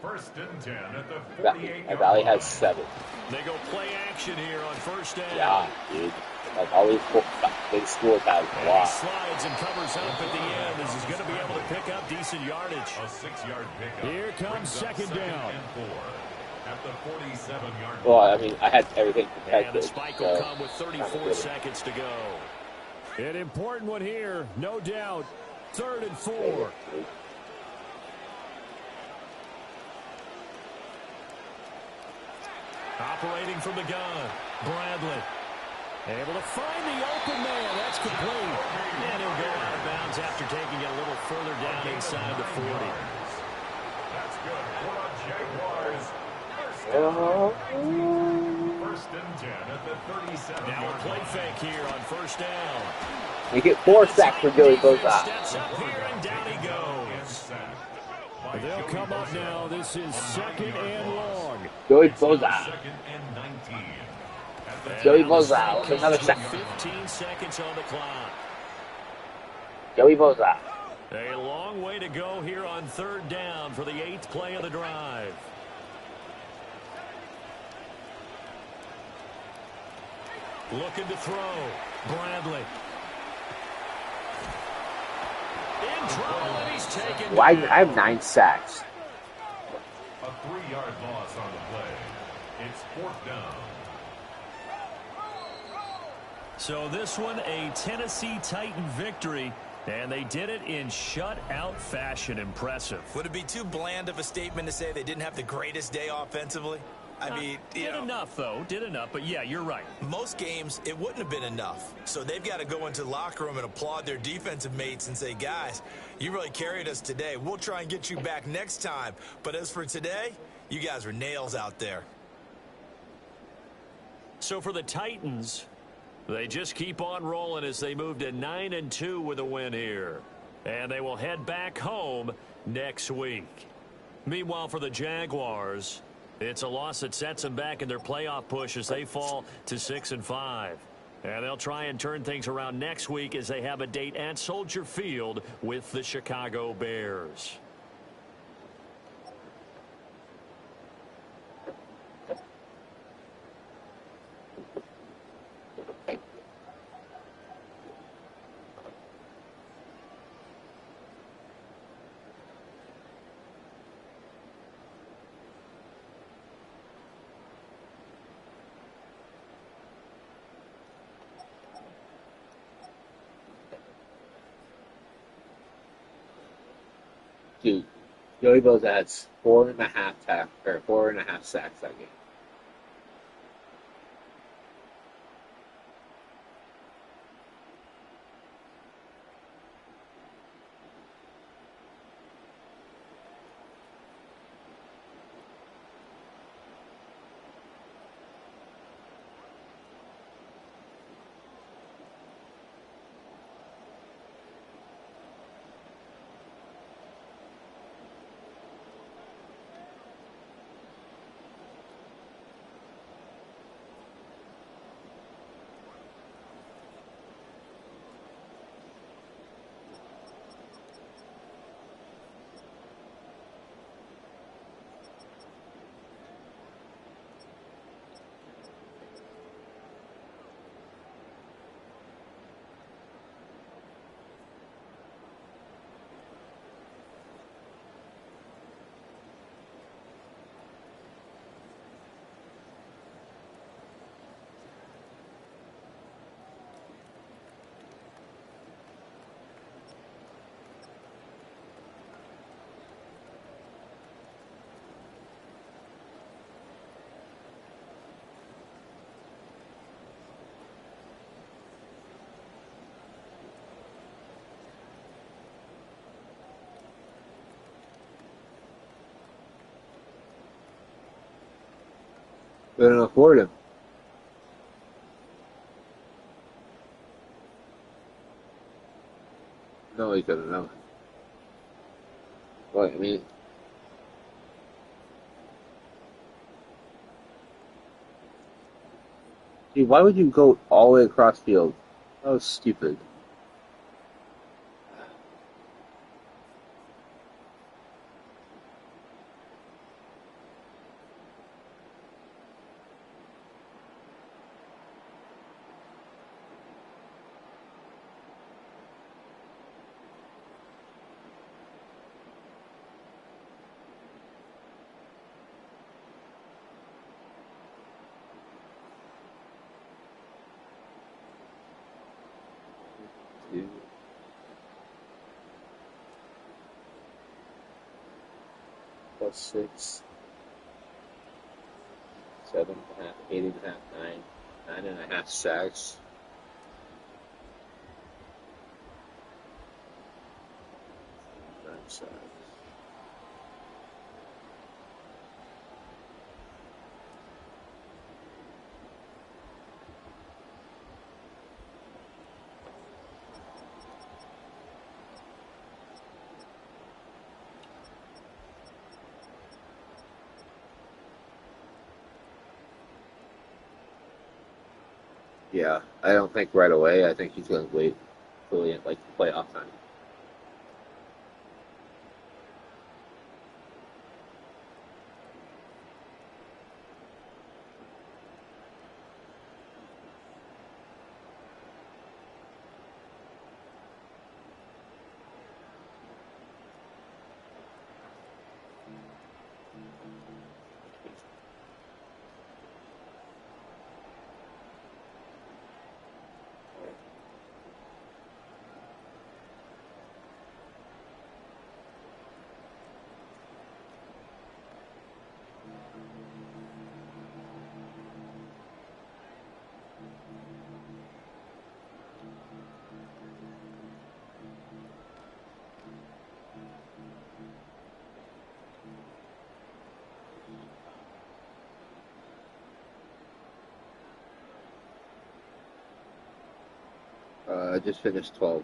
1st and 10 at the 48-yard Valley has line. 7. They go play action here on 1st down. Yeah, dude. Like, all these big schools have a And he lot. slides and covers up at the end as he's going to be able to pick up decent yardage. A 6-yard pickup. Here comes Brings up 2nd down. and 4 at the 47-yard line. Well, I mean, I had everything And protected. the spike will So, come with kinda 34 good. seconds to go. An important one here, no doubt. 3rd and 4. Operating from the gun, Bradley. Able to find the open man. That's complete. And he'll yards after taking it a little further down inside the 40. That's good for the Jaguars. First and 10 at the 37. Now a play fake here on first down. They get 4 sacks for Joey Bosa. Steps up here and down he goes. They'll come up now. This is 2nd and long. Joey Bosa. Joey Bosa with another sack. 15 seconds on the clock. Joey Bosa. A long way to go here on 3rd down for the 8th play of the drive. Looking to throw. Bradley. In trouble, and he's taken. Why? I have 9 sacks. A 3-yard loss on the play. It's 4th down. So this one, a Tennessee Titan victory, and they did it in shutout fashion. Impressive. Would it be too bland of a statement to say they didn't have the greatest day offensively? I mean, did enough, though. Did enough. But, yeah, you're right. Most games, it wouldn't have been enough. So they've got to go into the locker room and applaud their defensive mates and say, guys, you really carried us today. We'll try and get you back next time. But as for today, you guys were nails out there. So for the Titans, they just keep on rolling as they move to 9-2 with a win here. And they will head back home next week. Meanwhile, for the Jaguars, it's a loss that sets them back in their playoff push as they fall to 6-5. And they'll try and turn things around next week as they have a date at Soldier Field with the Chicago Bears. Dude, Joey Bosa had 4.5 sacks that game. Couldn't afford him. No, he couldn't have. Well, I mean, dude, why would you go all the way across field? That was stupid. Plus 6, 7.5, 8.5, 9, 9.5 sacks. So. Yeah, I don't think right away. I think he's going to wait till the playoff time. I just finished 12.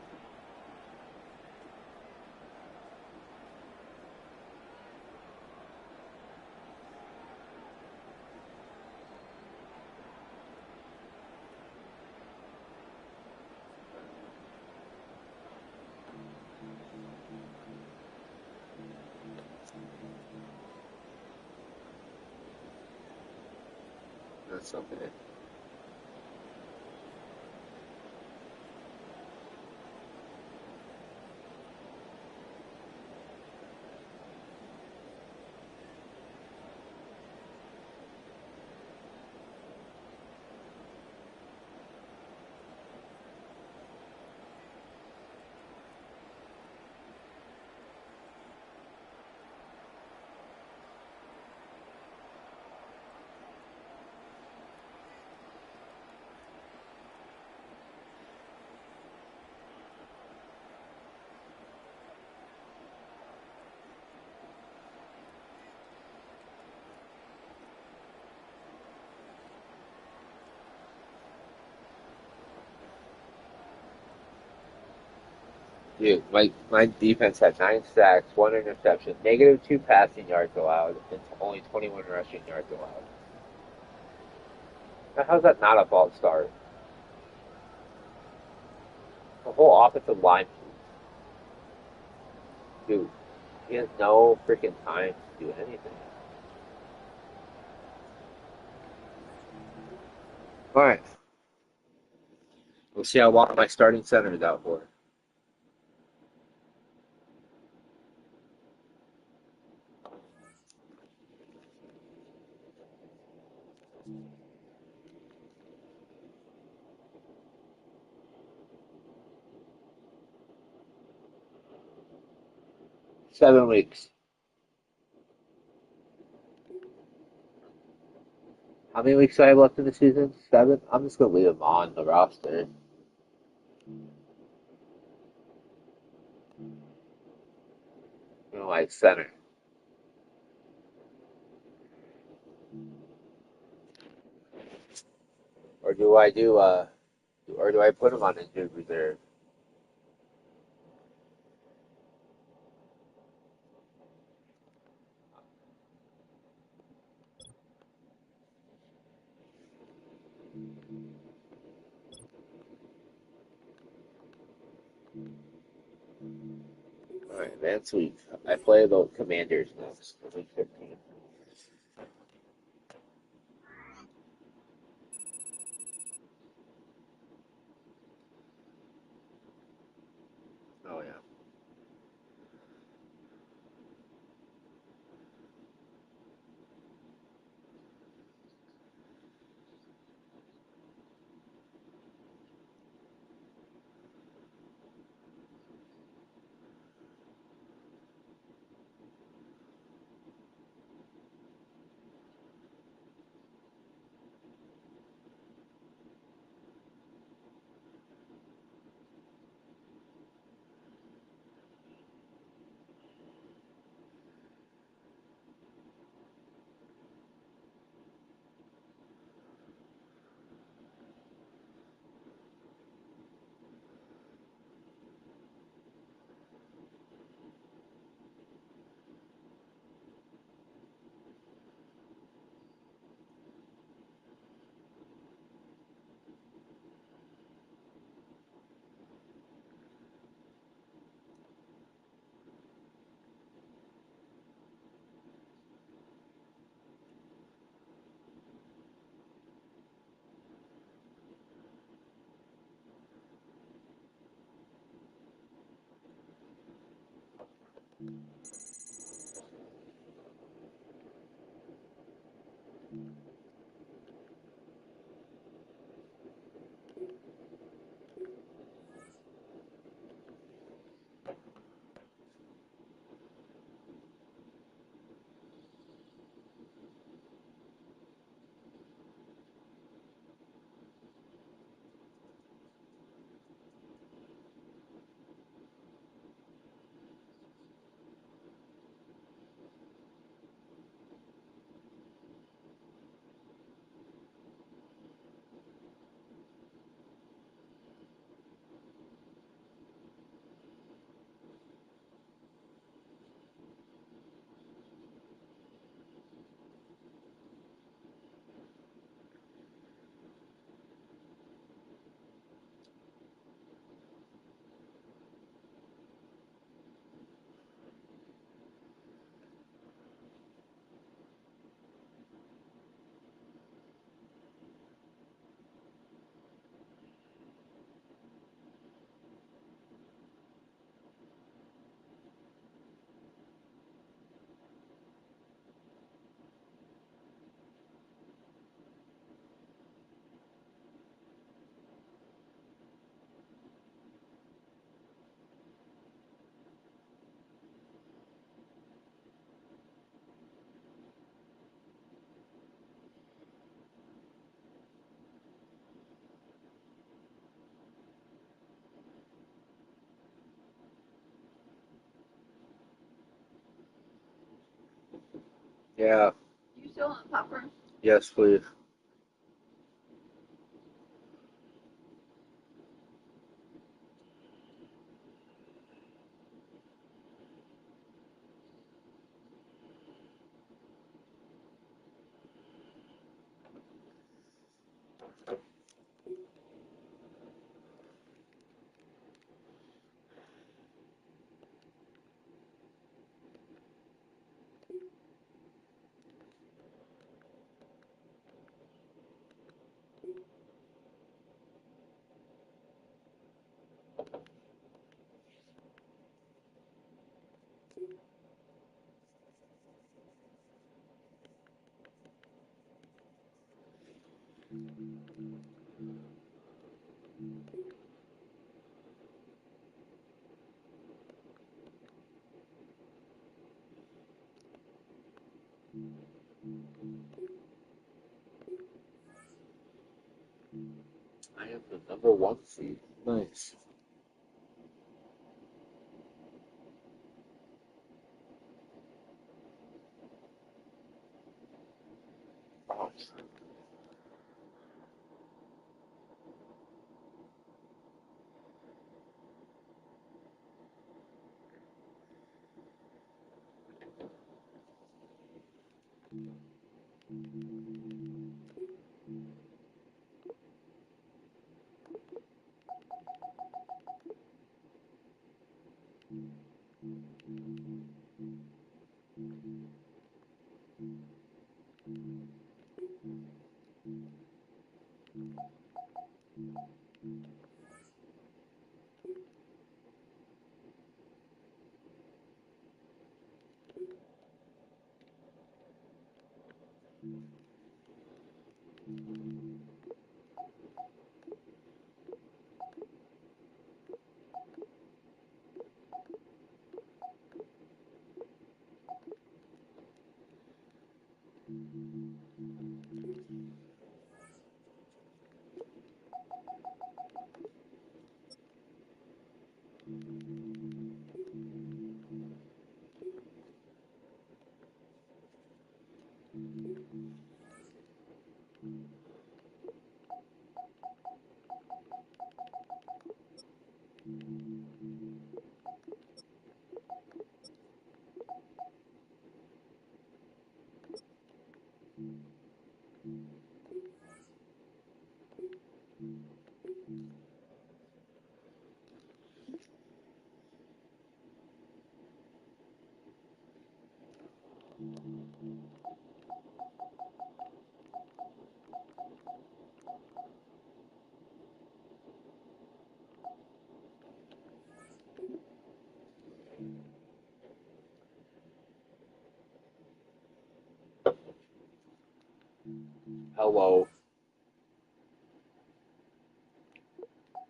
That's okay. Dude, my defense had 9 sacks, 1 interception, -2 passing yards allowed, and only 21 rushing yards allowed. Now, how's that not a false start? The whole offensive line, dude, he has no freaking time to do anything. All right, we'll see how long my starting center is out for. Seven weeks. How many weeks do I have left in the season? 7? I'm just going to leave him on the roster. Like center. Or do I put him on injured reserve? All right, advanced week. I play the Commanders next, week 15. Oh yeah. Yeah. You still want popcorn? Yes, please. I have the number 1 seed. Nice. Hello.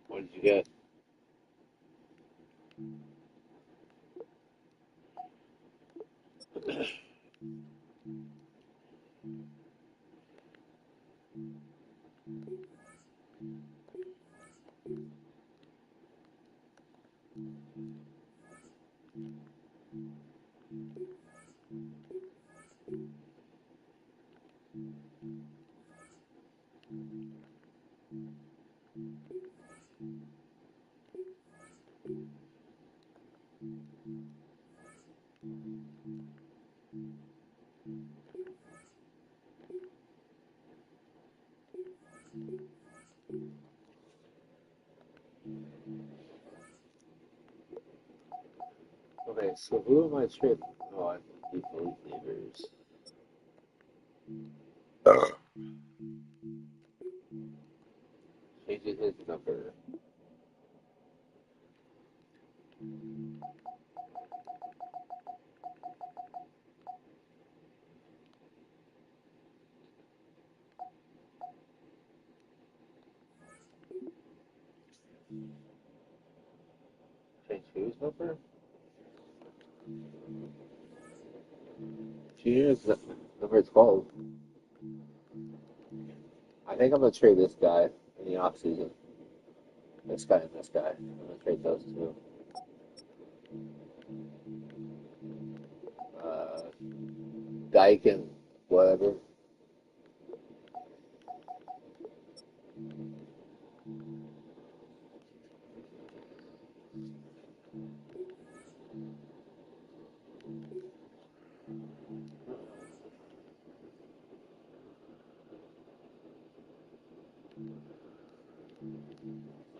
What did you get? Okay, so who am I trading? Oh, I think people neighbors. Changing his number. Change whose number? Junior's number 12. I think I'm gonna trade this guy in the offseason. This guy and this guy. I'm gonna trade those two. Dyke and whatever.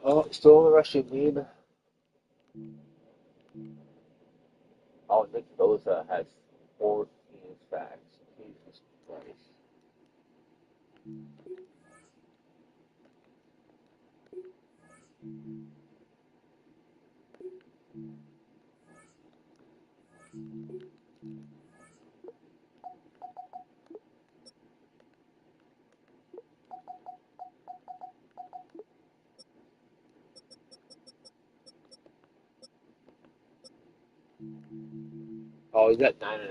Oh, still in the rushing lead. Oh, Nick Bosa has 14 sacks. Jesus Christ. Oh, he's at 9.5.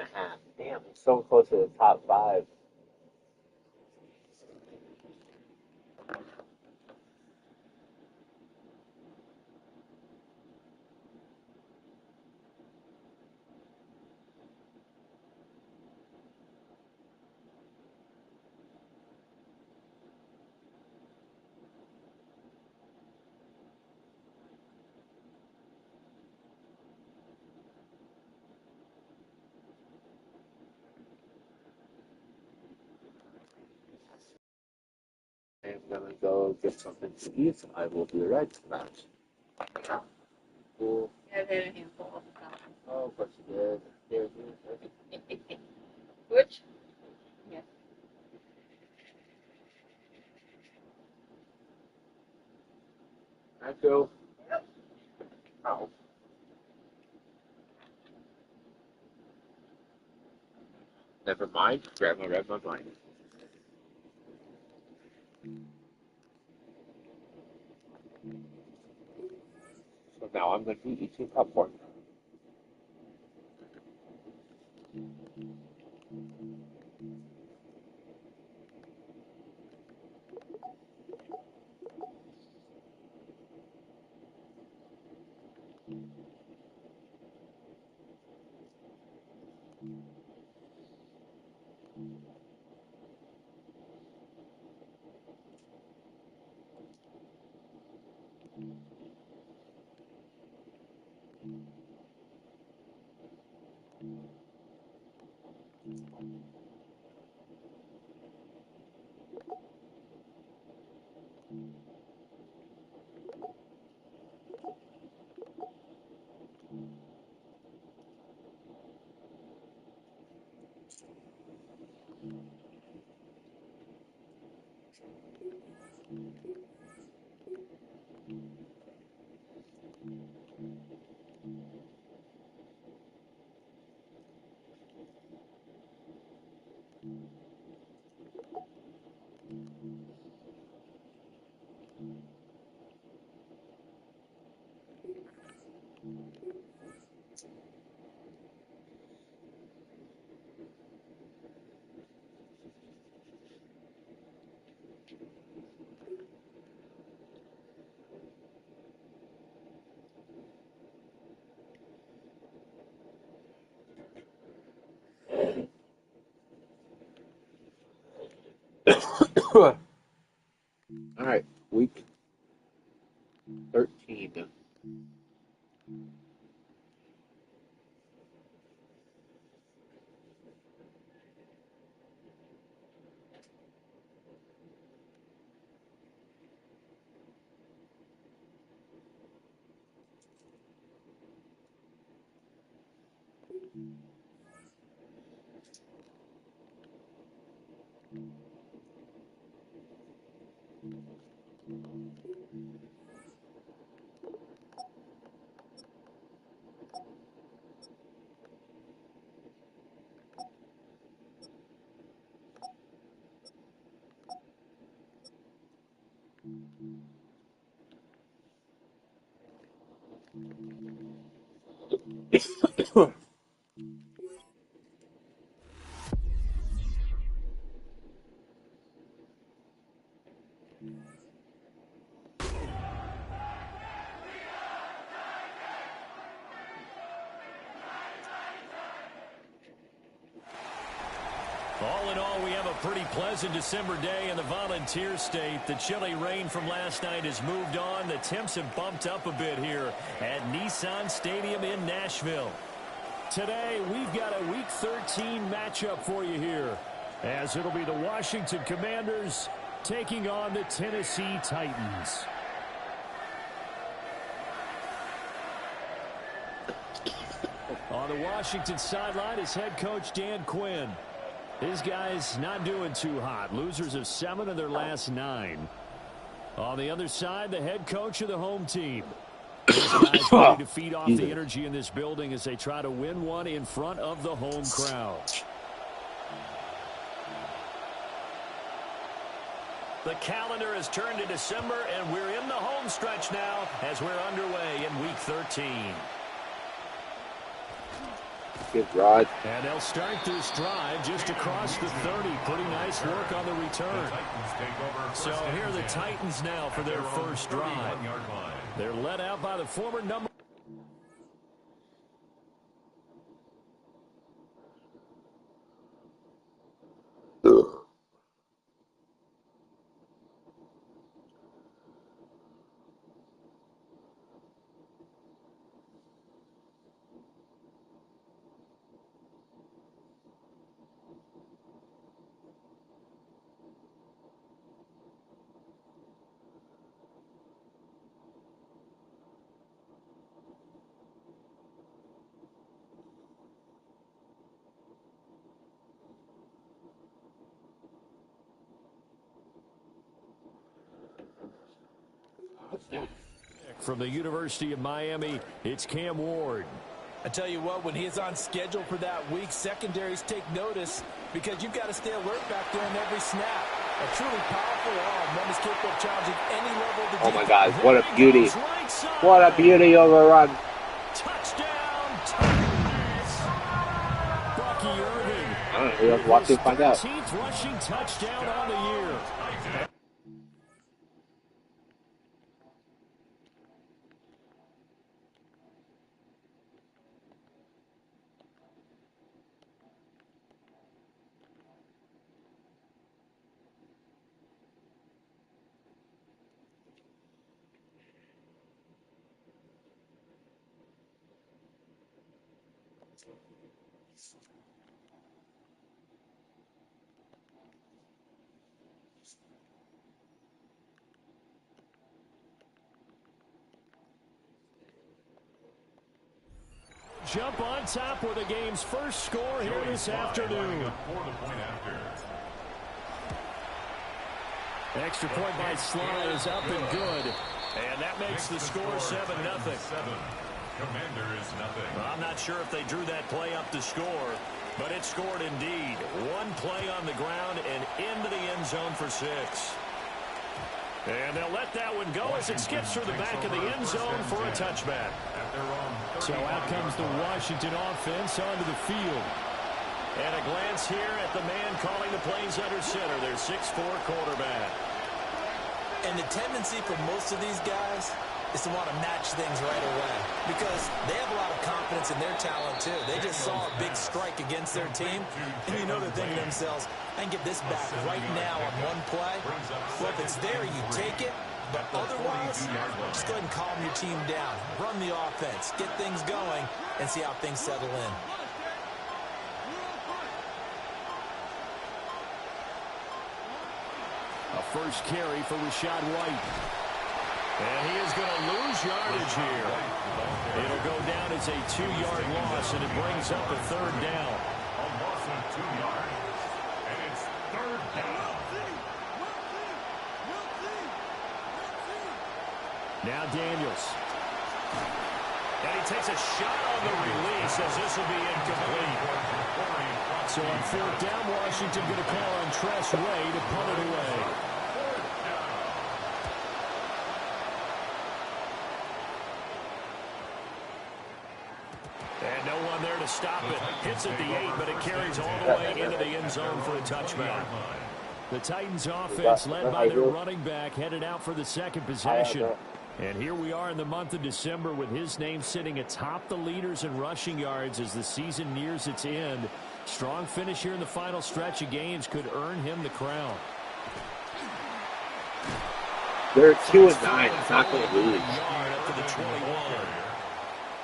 Damn, he's so close to the top 5. I'm gonna go get something to eat. I will be right back. Cool. Yeah, I've had a handful of them. Oh, of course you did. Here, Which? Yes. I go. Oh. Never mind. Grandma read my mind. So now I'm going to be eating popcorn. All right, week 13. All in all, we have a pretty pleasant December day in the Volunteer State. The chilly rain from last night has moved on. The temps have bumped up a bit here at Nissan Stadium in Nashville. Today, we've got a Week 13 matchup for you here, as it'll be the Washington Commanders taking on the Tennessee Titans. On the Washington sideline is head coach Dan Quinn. His guys not doing too hot. Losers of 7 of their last 9. On the other side, the head coach of the home team. These guys ready to feed off the energy in this building as they try to win one in front of the home crowd. The calendar has turned to December, and we're in the home stretch now as we're underway in Week 13. Good Rod. And they'll start this drive just across the 30. Pretty nice work on the return. So here are the Titans now for their first drive. They're led out by the former number. From the University of Miami, it's Cam Ward. I tell you what, when he's on schedule for that week, secondaries take notice because you've got to stay alert back there in every snap. A truly powerful arm, one is capable of challenging any level of the defense. Oh my God, what a beauty. What a beauty overrun. Touchdown, Titans. Bucky Irving. I don't know, we'll have to watch it find out. 13th rushing touchdown on the year. Jump on top with the game's first score here this afternoon. Extra point by Sly is up and good. And that makes the score 7-0. Commanders nothing. I'm not sure if they drew that play up to score, but it scored indeed. One play on the ground and into the end zone for 6. And they'll let that one go as it skips through the back of the end zone for a touchback. So out comes the Washington offense onto the field. And a glance here at the man calling the plays under center, their 6'4" quarterback. And the tendency for most of these guys is to want to match things right away because they have a lot of confidence in their talent too. They just saw a big strike against their team, and you know they're thinking to themselves, I can get this back right now on one play. Well, if it's there, you take it. But otherwise, just go ahead and calm your team down. Run the offense, get things going, and see how things settle in. A first carry for Rachaad White. And he is going to lose yardage here. It'll go down as a 2-yard loss, and it brings up a 3rd down. A loss of 2 yards. And it's 3rd down. Now Daniels. And he takes a shot on the release as this will be incomplete. So on 4th down, Washington going to call on Tress Way to punt it away. And no one there to stop it. Hits at the 8, but it carries all the way into the end zone for a touchback. The Titans offense led by their running back headed out for the second possession. And here we are in the month of December with his name sitting atop the leaders in rushing yards as the season nears its end. Strong finish here in the final stretch of games could earn him the crown. They're 2-9. It's not going to lose. Up to the 21.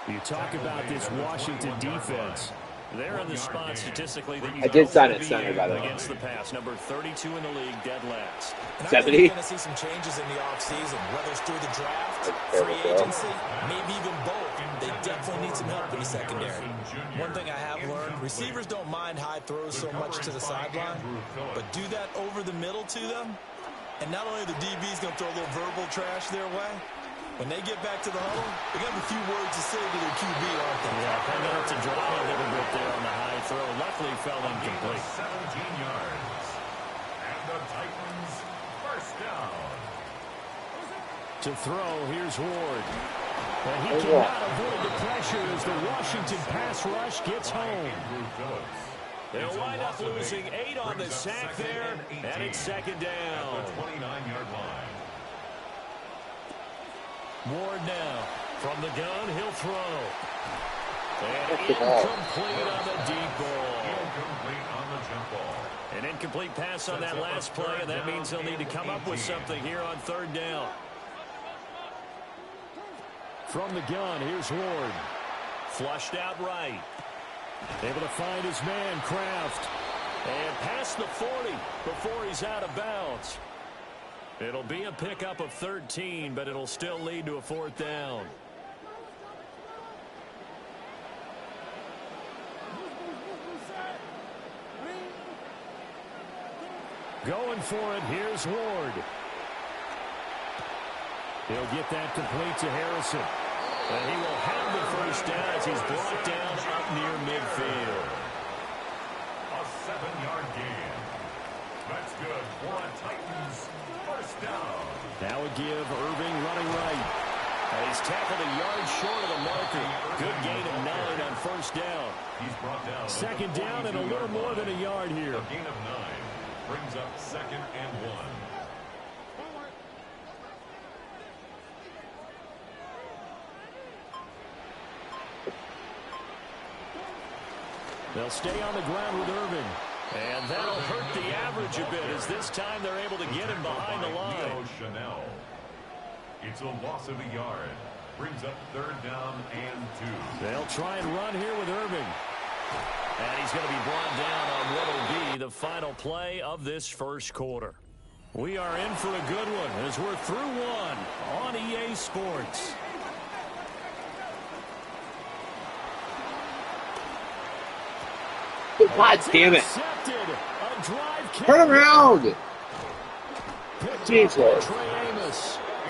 You talk about this Washington defense. They're in the spot statistically that you I did sign at center, by the way. Against the pass, number 32 in the league, dead last. 70. You're going to see some changes in the offseason, whether it's through the draft, free agency, maybe even both. They definitely need some help in the secondary. One thing I have learned, receivers don't mind high throws so much to the sideline, but do that over the middle to them, and not only the DB's going to throw a little verbal trash their way, when they get back to the huddle, they got a few words to say to their QB, aren't they? Yeah, coming up to drop a little bit there on the high throw. Luckily, fell incomplete. 17 yards. And the Titans first down. To throw, here's Ward. And he cannot avoid the pressure as the Washington pass rush gets home. They'll wind up losing 8 on the sack there, and it's second down. At the 29-yard line. Ward now. From the gun, he'll throw. And incomplete on the deep ball. Incomplete on the jump ball. An incomplete pass on that last play, and that means they'll need to come up with something here on third down. From the gun, here's Ward. Flushed out right. Able to find his man, Kraft. And past the 40 before he's out of bounds. It'll be a pickup of 13, but it'll still lead to a fourth down. Going for it, here's Ward. He'll get that complete to Harrison. And he will have the first down as he's brought down up near midfield. A 7-yard gain. That's good for a Titans first down. Now a give, Irving running right. And he's tackled a yard short of the marker. Good gain of 9 on first down. He's brought down. Second down and a little more than a yard here. A gain of 9 brings up 2nd and 1. They'll stay on the ground with Irving. And that'll hurt the average a bit as this time they're able to get him behind the line. Chanel. It's a loss of a yard. Brings up 3rd down and 2. They'll try and run here with Irving. And he's going to be brought down on what will be the final play of this first quarter. We are in for a good one as we're through one on EA Sports. God damn it. Turn around. Jesus.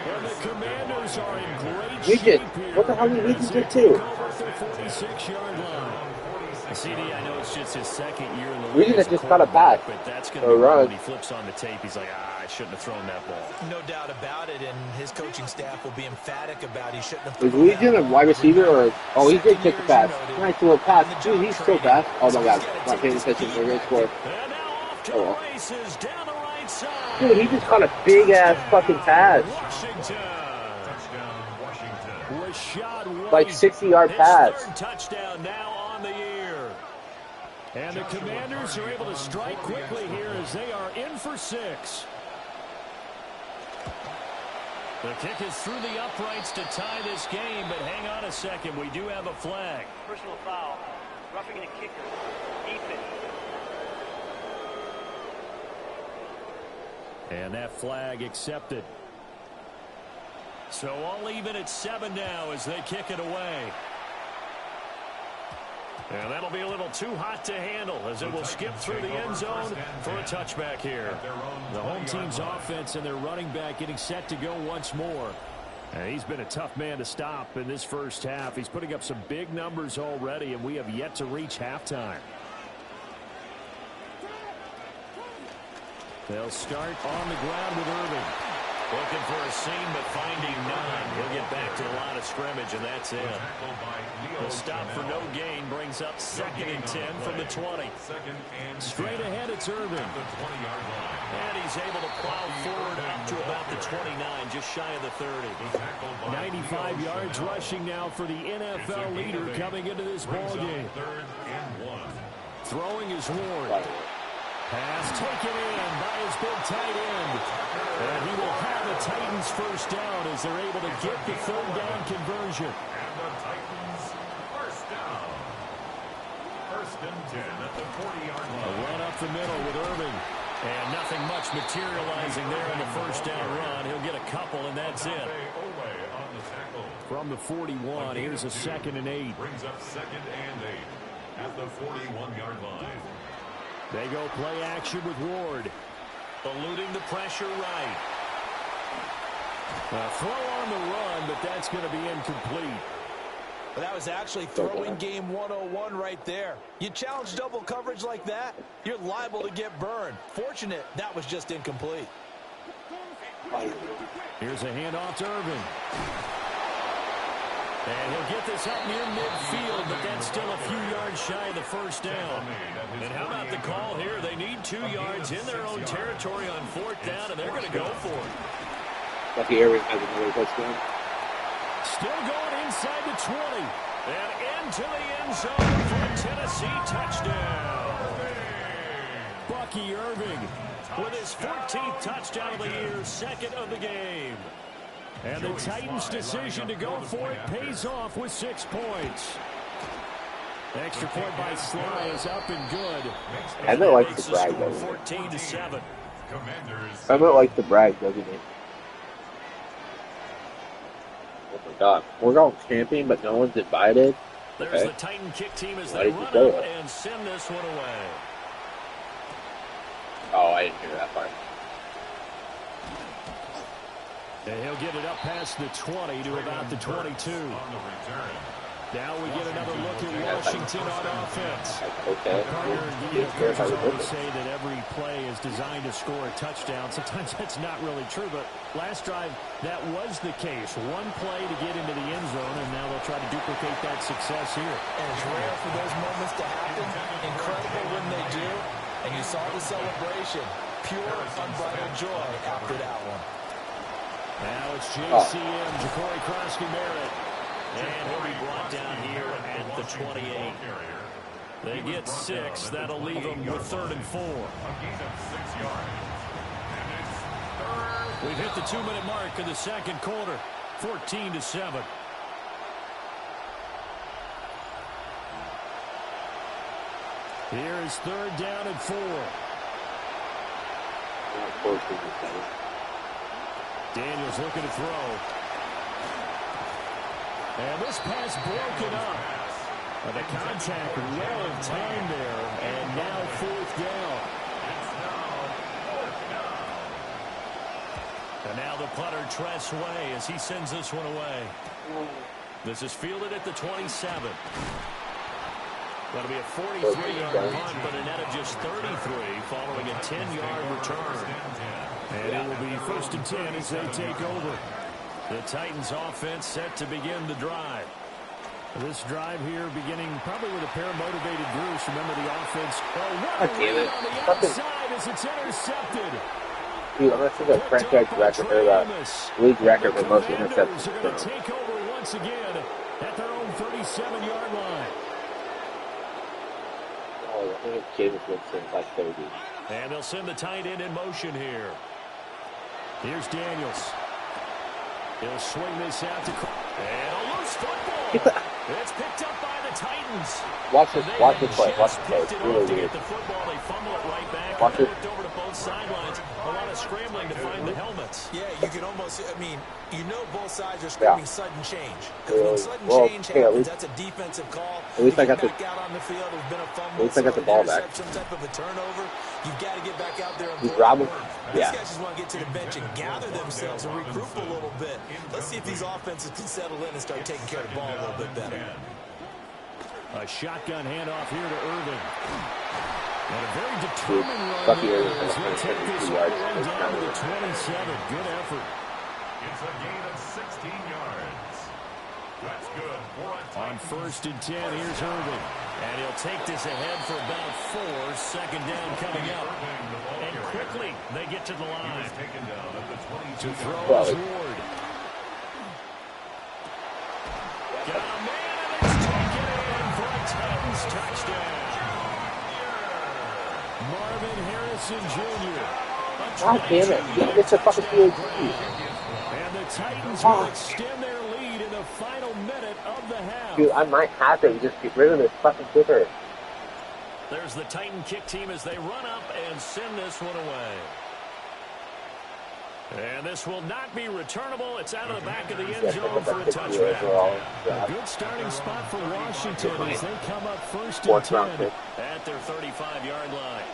And the Commanders are in great shape here. What the hell did Wiggins get to? 46-yard line. CD, I know it's just his second year in the league. Wiggins just got a pass. But that's going to be when he flips on the tape. He's like, I shouldn't have thrown that ball. No doubt about it, and his coaching staff will be emphatic about he shouldn't have Is thrown that Legion a ball. wide receiver or? Oh, he did take the pass. Nice little pass. Dude, he's so fast. Oh my God, not paying attention to the race score. And now off to Oh, well. the races down the right side. Dude, he just caught a big ass fucking pass. Washington. Touchdown, Washington. Rashad White. Like 60-yard His pass. third touchdown now on the year. And the Commanders are able to strike quickly here as they are in for 6. The kick is through the uprights to tie this game, but hang on a second. We do have a flag. Personal foul. Roughing the kicker. Defense. And that flag accepted. So I'll leave it at 7 now as they kick it away. And that'll be a little too hot to handle as it will skip through the end zone for a touchback here. The home team's offense and their running back getting set to go once more. And he's been a tough man to stop in this first half. He's putting up some big numbers already, and we have yet to reach halftime. They'll start on the ground with Irving. Looking for a seam, but finding none. He'll get back to the line of scrimmage, and that's it. The stop for no gain brings up 2nd and 10 from the 20. Straight ahead, it's Irving. And he's able to plow forward up to about the 29, just shy of the 30. 95 yards rushing now for the NFL leader coming into this ball game. Throwing is Ward. Pass taken in by his big tight end. And he will have a Titans first down as they're able to get the third down conversion. And the Titans first down. First and 10 at the 40-yard line. A run up the middle with Irving. And nothing much materializing there in the first down run. He'll get a couple, and that's it. From the 41, here's a 2nd and 8. Brings up 2nd and 8 at the 41-yard line. They go play action with Ward. Eluding the pressure right. A throw on the run, but that's going to be incomplete. But that was actually throwing game 101 right there. You challenge double coverage like that, you're liable to get burned. Fortunate that was just incomplete. Here's a handoff to Irving. And he'll get this up near midfield, but that's still a few yards shy of the first down. And how about the call here? They need 2 yards in their own territory on 4th down, and they're going to go for it. Lucky Irving has another touchdown. Still going inside the 20. And into the end zone for a Tennessee touchdown. Bucky Irving with his 14th touchdown of the year, 2nd of the game. And the Titans' decision to go for it pays off with 6 points. Extra point by Sly is up and good. I don't like the brag, though. 14-7. I don't like the brag, doesn't it? Oh my God, we're going camping, but no one's invited. There's Okay. the Titan kick team as Why they did you run say up that? and send this one away. Oh, I didn't hear that part. And he'll get it up past the 20 to about the 22. Now we get another look at Washington on offense. Okay. Coaches always say that every play is designed to score a touchdown. Sometimes that's not really true, but last drive, that was the case. One play to get into the end zone, and now they'll try to duplicate that success here. And it's rare for those moments to happen. Incredible when they do. And you saw the celebration. Pure, unbridled joy after that one. Now it's JCM, Ja'Cory Krosky-Merritt. And he'll be brought down here at the 28. They get 6. That'll leave them with 3rd and 4. We've hit the 2-minute mark of the second quarter. 14-7. Here is 3rd down and 4. Daniels looking to throw. And this pass broken up. The contact well in time there. And now 4th down. And now the punter Tress Way as he sends this one away. This is fielded at the 27. That'll be a 43-yard punt, but a net of just 33 following a 10-yard return. And it will be 1st and 10 as they take over. The Titans offense set to begin the drive. This drive here beginning probably with a pair of motivated Bruce. Remember the offense. Oh, what a read on the outside as it's intercepted. Dude, I'm not sure the franchise record or the league record for most interceptions. They're going to take over once again at their own 37-yard line. Oh, I think James Winston's like 30. And they'll send the tight end in motion here. Here's Daniels. He'll swing this out to... And a loose football. It's picked up by the Titans. Watch this play. Watch the play. It's really weird. The football, they fumble it right back. Watch it. Over to both sidelines. A lot of scrambling to find the helmets. Yeah, you can almost, I mean, you know both sides are screaming sudden change. Because when sudden change happens, that's a defensive call. At least I got back out on the field. There's been a fumble. At least I got the ball back. Some type of a turnover. You've got to get back out there and you grab him? These guys just want to get to the bench and gather themselves and regroup a little bit. Let's see if these offenses can settle in and start taking care of the ball a little bit better. A shotgun handoff here to Irving. And a very determined run there as they take this all the way down to the 27. Good effort. It's a gain of 16 yards. That's good for a touchdown. On 1st and 10, here's Irving. And he'll take this ahead for about 4. 2nd down coming up. And quickly, they get to the line. To throw is Ward. Got a man, and it's taken in for a Titans touchdown. Marvin Harrison Jr. God damn it. It's a fucking PhD. And the Titans will extend their lead in the final minute of the half. Dude, I might have to just get rid of this fucking kicker. There's the Titan kick team as they run up and send this one away. And this will not be returnable. It's out of the back of the end zone for a touchback. A good starting spot for Washington as they come up 1st and 10 at their 35-yard line.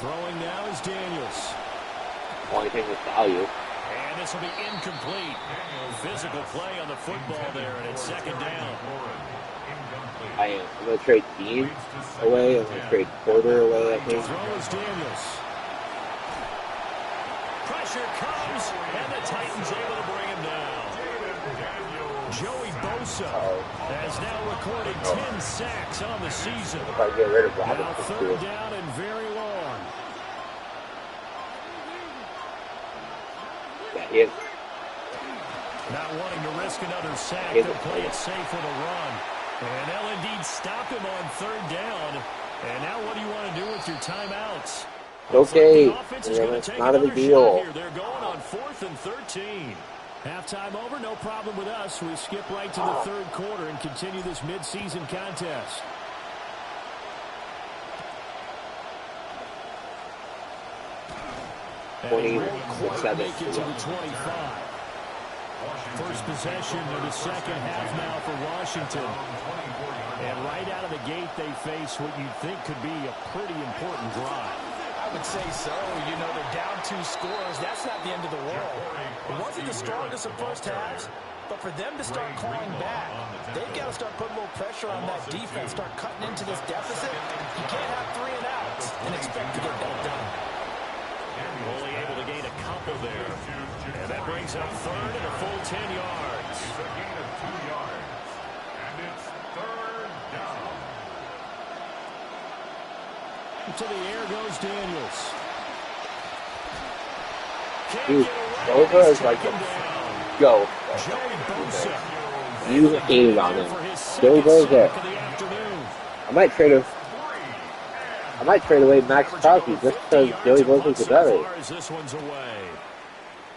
Throwing now is Daniels. Only thing with value. And this will be incomplete. Physical play on the football there, and it's 2nd down. I'm going to trade Dean away. I'm going to trade Porter away, I think. Throw is Daniels. Pressure comes, and the Titans able to bring him down. Joey Bosa has now recorded 10 sacks on the season. If I get rid of Robinson, now 3rd down and very long. Yeah, he is. Not wanting to risk another sack, they'll play it safe with a run. And they'll indeed stop him on 3rd down. And now what do you want to do with your timeouts? Okay, it's not a big deal. They're going on 4th and 13. Halftime over, no problem with us. We skip right to the 3rd quarter and continue this mid-season contest. And he won't quite make it to the 25. First possession of the 2nd half now for Washington. And right out of the gate, they face what you'd think could be a pretty important drive. I would say so. You know, they're down 2 scores. That's not the end of the world. It wasn't the strongest of first halves, but for them to start clawing back, they've got to start putting a little pressure on that defense, start cutting into this deficit. You can't have 3 and outs and expect to get that done. Only able to gain a couple there. And that brings up 3rd and a full 10 yards. It's a gain of 2 yards. And it's 3rd down. To the air goes Daniels. Dude, Bosa is like a go. You hated on him. Joey Bosa. I might trade away Max Crosby just because Joey Bosa's the better.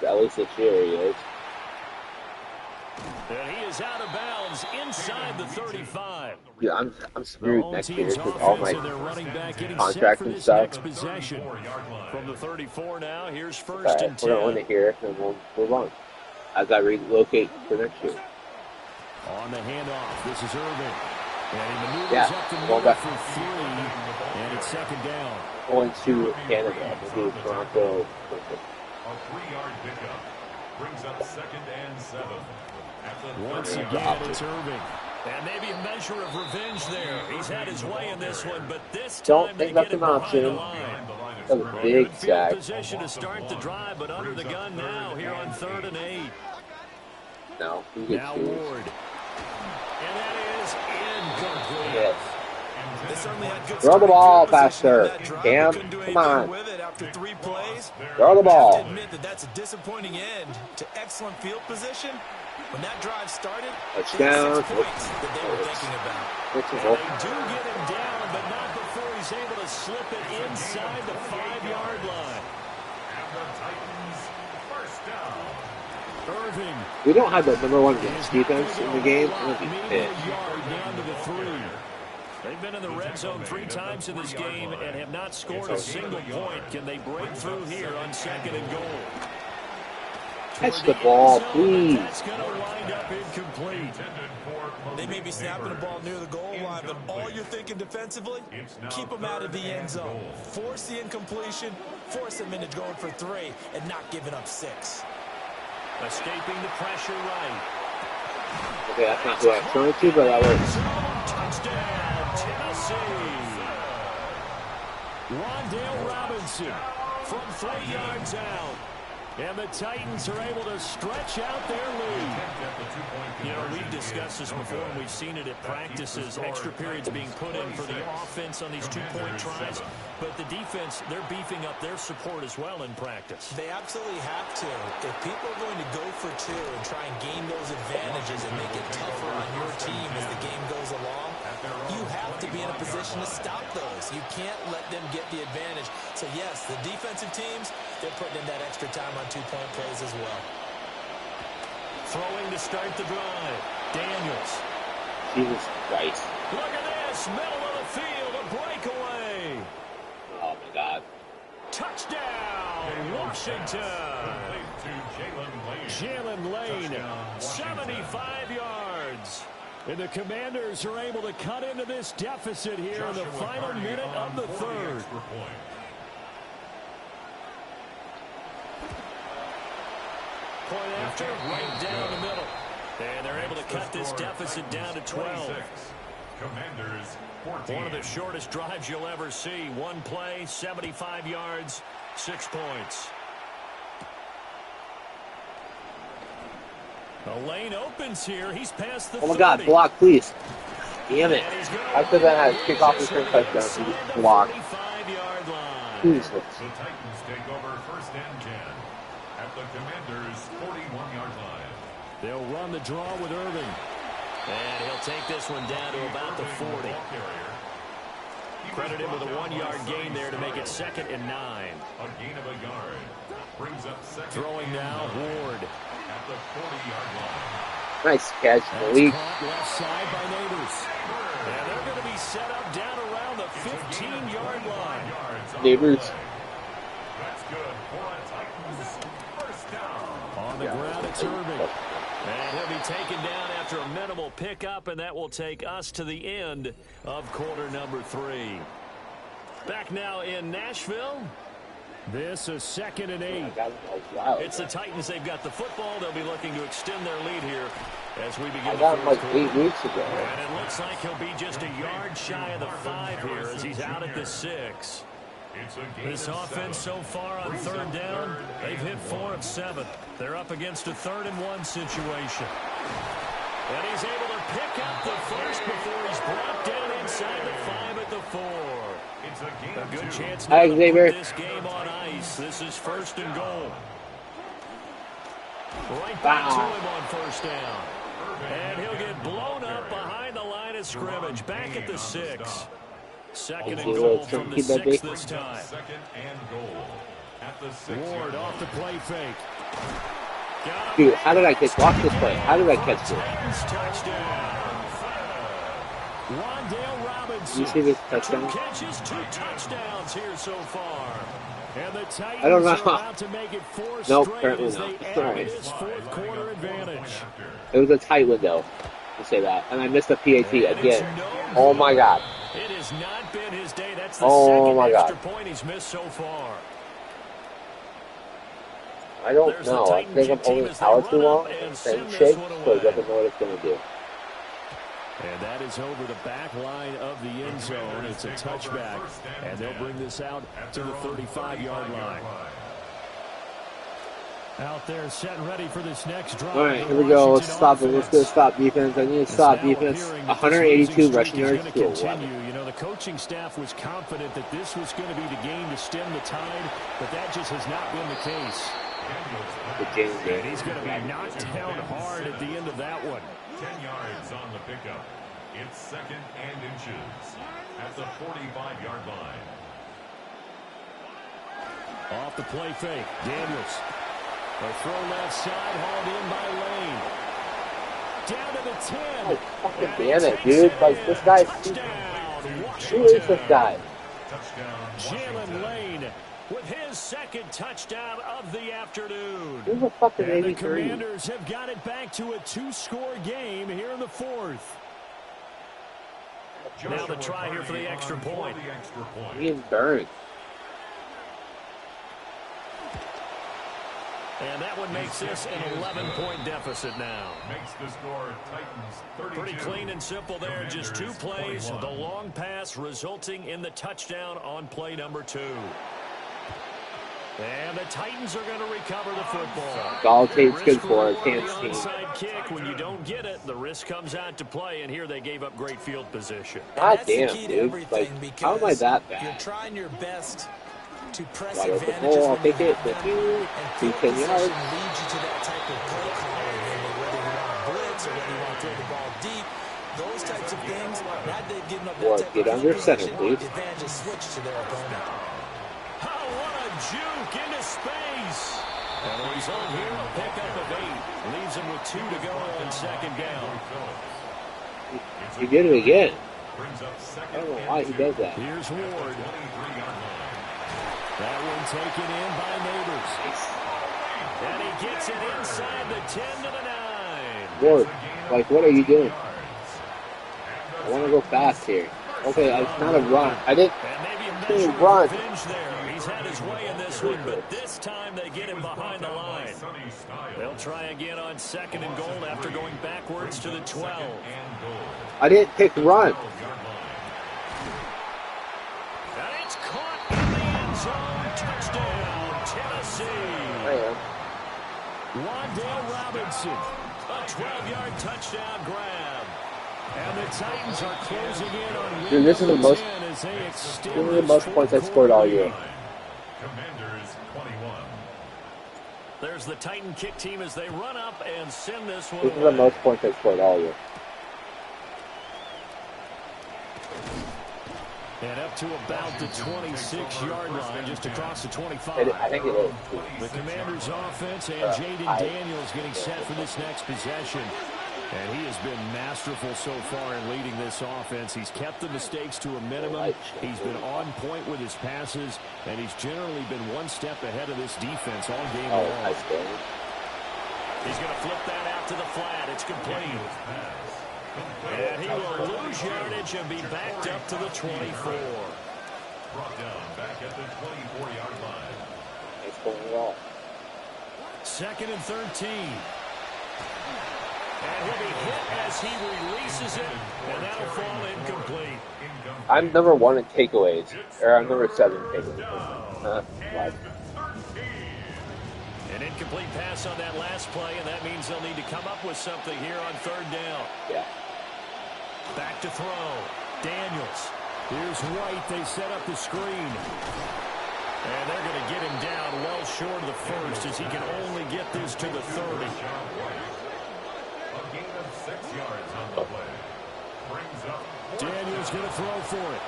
At least this year he is. And he is out of bounds inside the 35. Yeah, I'm screwed next year because all my contracts and stuff. From the 34 now, here's 1st Alright, and 10. we're going to here and we'll move on as I relocate for next year. On the handoff, this is Irving. And he maneuvers up the middle for 3. And it's 2nd down. Going to Canada. We'll do Toronto. A 3-yard pickup brings up 2nd and 7. Once again, it's Irving. And maybe a measure of revenge there. He's had his way in this one, but this time they get him behind the line. That was a big sack. Position to start the drive, but under the gun now here on 3rd and 8. No, he gets now Ward. And that is incomplete. Yes. They certainly had good throw the ball faster. Cam, come on. With it after 3 plays. Throw the ball. I have to admit that that's a disappointing end to excellent field position. When that drive started, touchdown. Points that they were thinking about. They do get him down, but not before he's able to slip it inside the 5-yard line. And the Titans 1st down. Irving. We don't have the #1 defense in the game. I'm gonna be pissed. Down to the 3. They've been in the red zone 3 times in this game and have not scored a single point. Can they break through here on 2nd and goal? Catch the ball, please. That's going to wind up incomplete. They may be snapping the ball near the goal line, but all you're thinking defensively, keep them out of the end zone. Force the incompletion, force them into going for 3, and not giving up 6. Escaping the pressure right. Okay, that's not who I'm trying to, but that works. Touchdown, Tennessee. Rondale Robinson from 3 yards out. And the Titans are able to stretch out their lead. You know, we've discussed this before, and we've seen it at practices. Extra periods being put in for the offense on these 2-point tries. But the defense, they're beefing up their support as well in practice. They absolutely have to. If people are going to go for 2 and try and gain those advantages and make it tougher on your team as the game goes along, you have to be in a position to stop those. pace. You can't let them get the advantage. So, yes, the defensive teams, they're putting in that extra time on two-point plays as well. Throwing to start the drive. Daniels. Jesus Christ. Look at this. Middle of the field. A breakaway. Oh, my God. Touchdown, Washington. Jalen Lane, 75 yards. And the Commanders are able to cut into this deficit here in the final minute of the third. Point after, right down the middle. And they're able to cut this deficit down to 12. Commanders, 14. One of the shortest drives you'll ever see. One play, 75 yards, 6 points. The lane opens here. He's past the 30. Oh, my God. Block, please. Damn it. I could have had a kickoff return touchdown. He just blocked. Jesus. The Titans take over 1st and 10 at the Commanders' 41-yard line. They'll run the draw with Irvin. And he'll take this one down to about the 40. Credit him with a 1-yard gain there to make it 2nd and 9. A gain of a yard. Brings up 2nd. Throwing now, Ward. At the 40-yard line. Nice catch, Malik. Left side by Neighbors. And they're going to be set up down around the 15-yard line. Neighbors. That's good for a Titans 1st down. On the ground, it's Irving. And he'll be taken down after a minimal pickup, and that will take us to the end of quarter number 3. Back now in Nashville. This is 2nd and 8. It's the Titans. They've got the football. They'll be looking to extend their lead here as we begin the got him like fourth quarter. 8 weeks ago. And it looks like he'll be just a yard shy of the 5 here as he's out at the 6. This offense so far on 3rd down, they've hit 4 of 7. They're up against a 3rd and 1 situation. And he's able to pick up the first before he's brought down inside the 5 at the 4. A good chance now to put this game on ice. This is 1st and goal. Right back to him on 1st down. And he'll get blown up behind the line of scrimmage. Back at the 6. 2nd and goal from the 6 this time. 2nd and goal at the 6. Ward off the play fake. Dude, how did I catch? Watch this play. How did I catch this? Touchdown. Wandale Robinson. You see this touchdown? 2 catches, 2 touchdowns here so far. And the Titans I don't know. are about to make it 4 Nope, straight apparently as not. they It's add alright. this 4th quarter advantage. It was a tight window, to say that. And I missed the PAT again. Oh, my God. It has not been his day. That's the Oh, my second God. extra point he's missed so far. I don't know. I think I'm holding power too long and saying shake, so he doesn't know what it's going to do. And that is over the back line of the end zone. It's a touchback, and they'll bring this out to the 35-yard line. Out there, set and ready for this next drive. All right, here we go. Let's stop it. Let's go stop defense. I need to stop defense. 182 rushing yards to 11. You know, the coaching staff was confident that this was going to be the game to stem the tide, but that just has not been the case. And he's going to be knocked down hard at the end of that one. 10 yards on the pickup. It's 2nd and inches at the 45-yard line. Off the play fake, Daniels. A throw left side, hauled in by Lane. Down to the 10. Oh, fucking damn it, dude. Like, this guy's... Who is this guy? Jalen Lane with his 2nd touchdown of the afternoon. Who's a fucking And the 83? Commanders have got it back to a 2-score game here in the 4th. Now the try here for the extra point. Ian Byrne. And that one makes this an 11-point deficit now. Makes the score Titans 32. Pretty clean and simple there. Just 2 plays. 21. The long pass resulting in the touchdown on play number 2. And the Titans are going to recover the football. Galtate's good for it. Can't see. Onside kick. When you don't get it, the risk comes out to play. And here they gave up great field position. God damn, dude. Like, how am I that bad? You're trying your best to press Wide open advantages hole, I'll when you take it. have them, Thank you. and field 10 position yards. leads you to that type of play calling. And whether you want to blitz or whether you want to throw the ball deep, those types of things, now they've given up that What? type Get of under center, position, please. the advantage is switched to their opponent. Oh, what a juke into space. And the result here, a pickup of 8. Leaves him with 2 to go on second down. He did it again. I don't know why he does that. Here's Ward. That one taken in by Neighbors. And he gets it inside the 10 to the 9. Ward, like, what are you doing? I want to go fast here. Okay, it's not a run. I didn't run. There. He's had his way in this one, but this time they get him behind the line. They'll try again on second and goal after going backwards to the 12. I didn't pick run. And it's caught in the end zone. Touchdown, Tennessee. Wandale Robinson, a 12-yard touchdown grab. And the Titans are closing in on Dude, this is the most points I scored all year. Commanders 21. There's the Titan kick team as they run up and send this one This is the most points I scored all year. And up to about the 26-yard line, just across the 25. I think it is. The Commanders' offense and Jaden Daniels getting set for this next possession. And he has been masterful so far in leading this offense. He's kept the mistakes to a minimum. He's been on point with his passes, and he's generally been one step ahead of this defense all game long. He's going to flip that out to the flat. It's complete. And he will lose yardage and be backed up to the 24. Brought down back at the 24-yard line. It's going well. Second and 13. And he'll be hit as he releases it, and that'll fall incomplete. I'm number 1 in takeaways, or I'm number 7 in takeaways. Right. An incomplete pass on that last play, and that means they'll need to come up with something here on third down. Yeah. Back to throw. Daniels. Here's White. They set up the screen. And they're going to get him down well short of the first as he can only get this to the 30. A gain of 6 yards on the play. Brings up Daniels going to throw for it.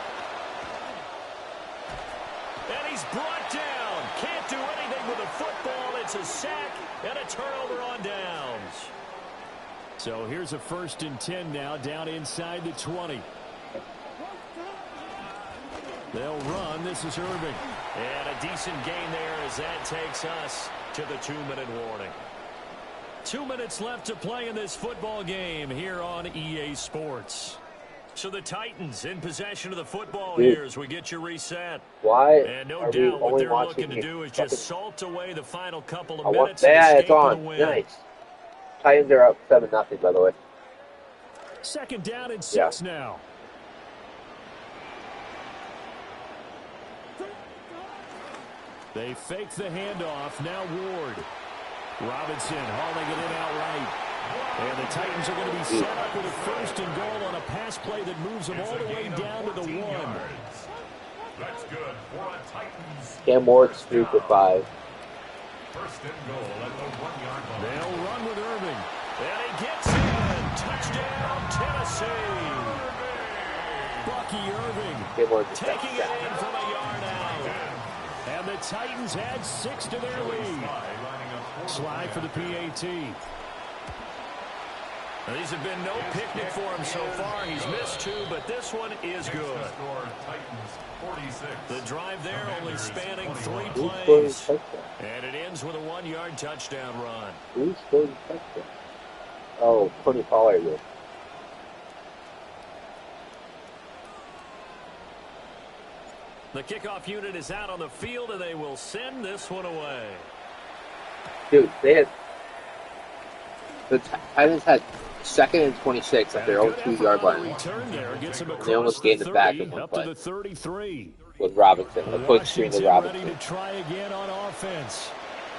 And he's brought down. Can't do anything with the football. It's a sack and a turnover on downs. So here's a 1st and 10 now down inside the 20. They'll run. This is Irving. And a decent gain there as that takes us to the 2-minute warning. 2 minutes left to play in this football game here on EA Sports. So the Titans in possession of the football here as we get you reset. Why? And no doubt what they're looking to do is just salt away the final couple of minutes. Yeah, it's on. Nice. Titans are up 7-0, by the way. Second down and 6 now. They fake the handoff. Now Ward. Robinson hauling it in outright. And the Titans are going to be set up with a 1st and goal on a pass play that moves them all the way down to the 1. That's good for a Titans. Cam Ward's 3 for 5. 1st and goal at the 1-yard line. They'll run with Irving. And he gets in. Touchdown, Tennessee. Bucky Irving taking it in from a yard out. And the Titans add 6 to their lead. Slide for the PAT. Now, these have been no picnic for him so far. He's missed 2, but this one is good. The drive there only spanning 3 plays. And it ends with a 1-yard touchdown run. Who scored a touchdown? Oh, Tony Pollard did. The kickoff unit is out on the field, and they will send this one away. Dude, the Titans had 2nd and 26 at their own 2-yard line. They almost gained it back in one play. To the 33. With Robinson, a quick screen to Robinson. Ready to try again on offense.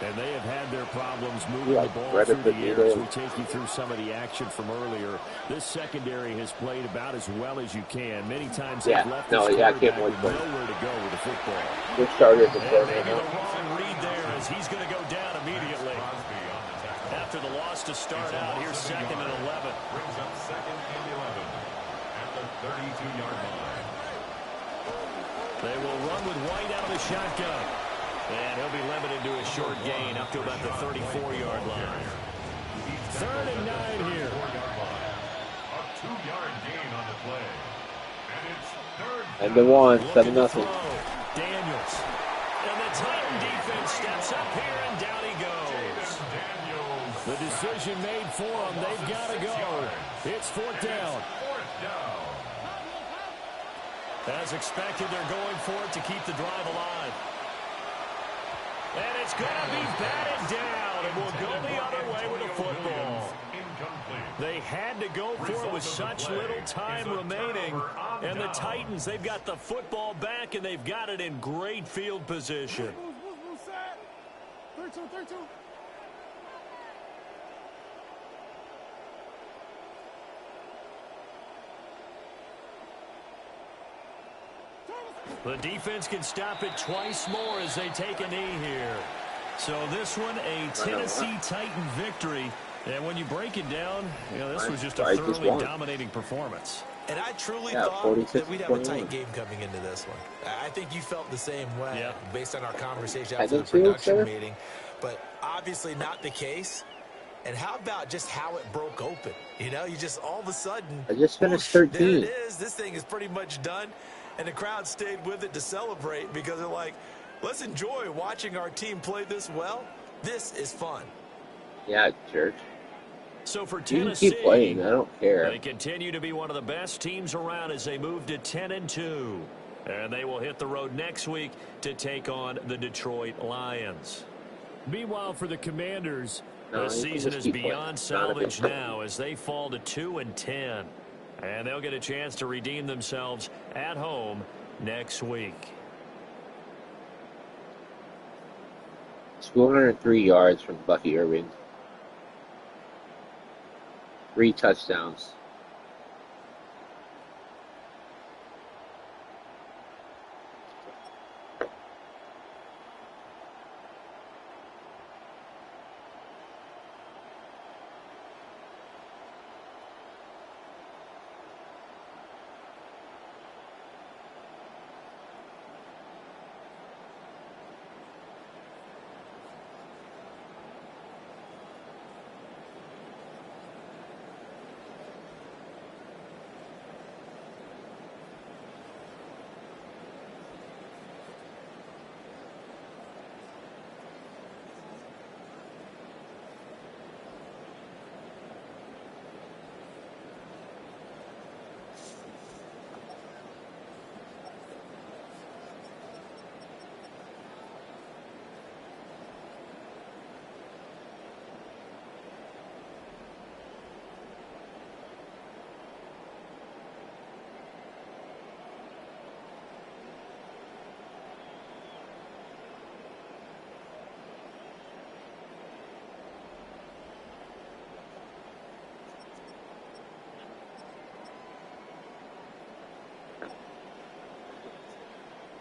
And they have had their problems moving the ball through the air as we take you through some of the action from earlier. This secondary has played about as well as you can. Many times they've left this quarterback with nowhere to go with the football. Good starter at the maybe the wrong read there as he's going to go down immediately. After the loss to start out, here's 2nd and 11. Brings up 2nd and 11. 32-yard line. They will run with White out of the shotgun. And he'll be limited to a short gain up to about the 34-yard line. 3rd and 9 here. A 2-yard gain on the play. And it's 3rd down. And the one, Looking 7-0. to throw. Daniels. And the Titan defense steps up here, and down he goes. The decision made for them. They've got to go. It's 4th down. 4th down. As expected, they're going for it to keep the drive alive. And it's going to be batted down, and we'll go the other way with the football. They had to go for it with such little time remaining. And the Titans, they've got the football back, and they've got it in great field position. The defense can stop it twice more as they take a knee here. So this one, a Tennessee Titan victory. And when you break it down, you know, this was just a thoroughly dominating performance. And I truly thought that we'd have a tight game coming into this one. I think you felt the same way based on our conversation after the production meeting. But obviously not the case. And how about just how it broke open? You know, you just all of a sudden, I just finished 13. There it is. This thing is pretty much done. And the crowd stayed with it to celebrate because they're like, let's enjoy watching our team play this well. This is fun. Yeah, church. So for you Tennessee, can keep playing. I don't care. They continue to be one of the best teams around as they move to 10-2. And they will hit the road next week to take on the Detroit Lions. Meanwhile, for the Commanders, the season is beyond salvage now as they fall to 2-10. And they'll get a chance to redeem themselves at home next week. 203 yards from Bucky Irving. 3 touchdowns.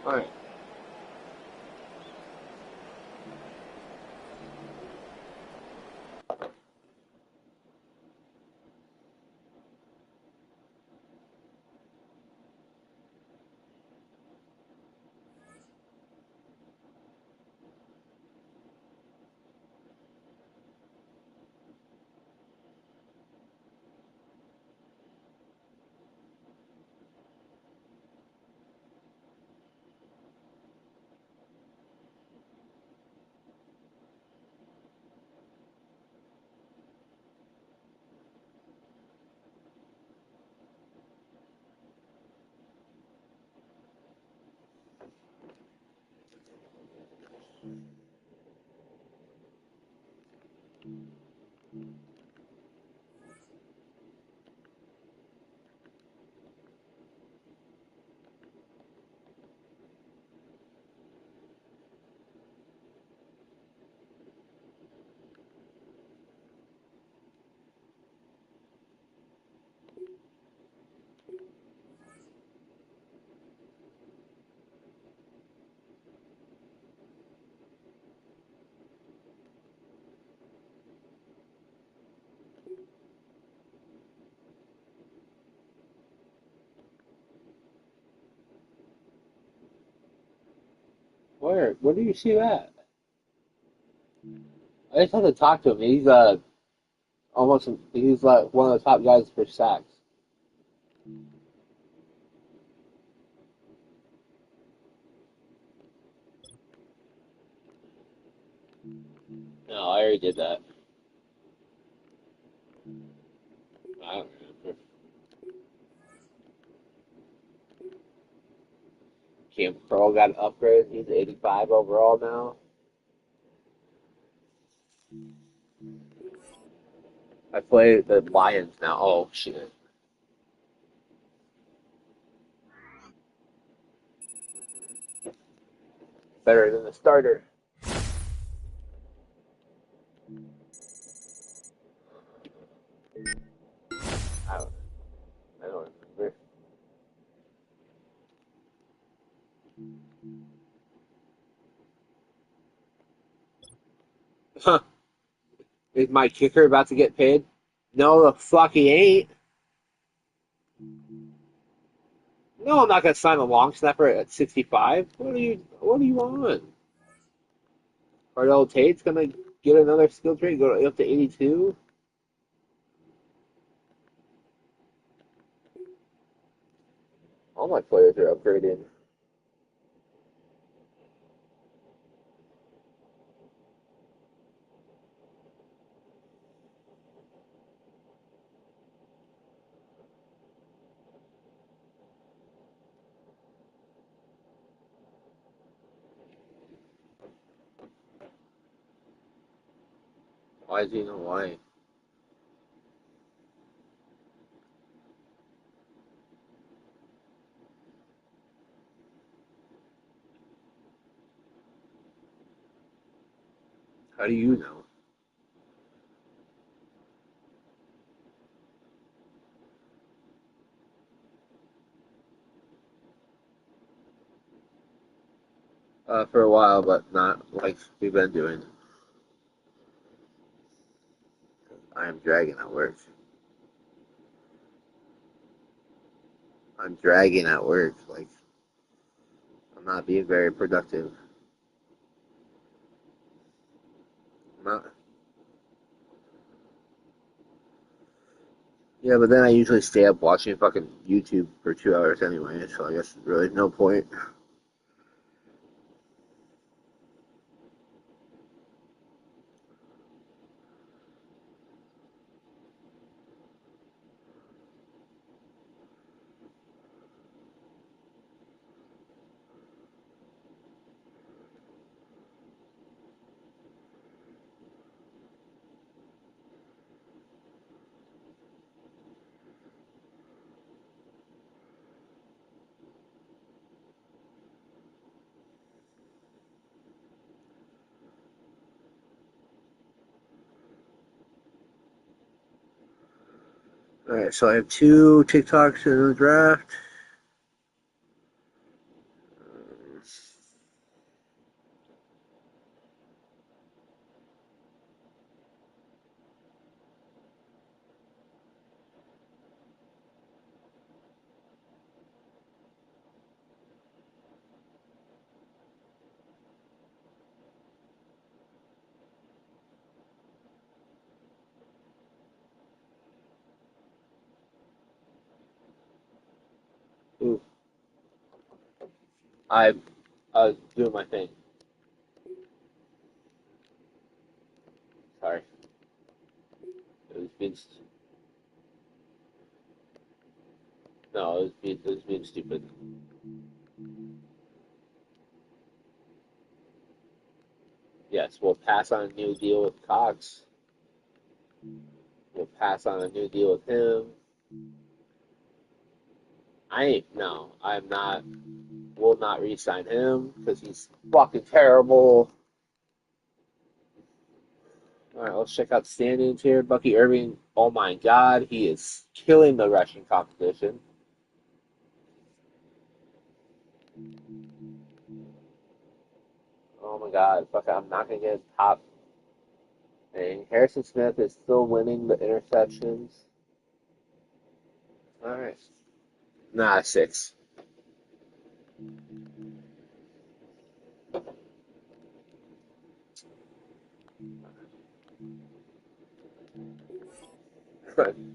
All right. Where? Where do you see that? I just had to talk to him. He's almost he's like one of the top guys for sacks. No, I already did that. I don't remember. Cam Pearl got an upgrade. He's 85 overall now. I play the Lions now. Oh shit! Better than the starter. I don't. I don't remember. Huh. Is my kicker about to get paid? No, the fuck he ain't. No, I'm not gonna sign a long snapper at 65. What do you want? Cardell Tate's gonna get another skill trade, go up to 82. All my players are upgrading. Why is he in Hawaii? How do you know? For a while, but not like we've been doing. I am dragging at work. I'm dragging at work. Like I'm not being very productive. I'm not. Yeah, but then I usually stay up watching fucking YouTube for 2 hours anyway, so I guess really no point. Alright, so I have 2 TikToks in the draft. Ooh, I I was doing my thing. Sorry, it was being no, it was being stupid. Yes, we'll pass on a new deal with Cox. We'll pass on a new deal with him. I ain't no, I'm not. Will not re-sign him because he's fucking terrible. All right, let's check out standings here. Bucky Irving, oh my God, he is killing the rushing competition. Oh my God, fuck, I'm not gonna get top. And Harrison Smith is still winning the interceptions. All right, nah, 6.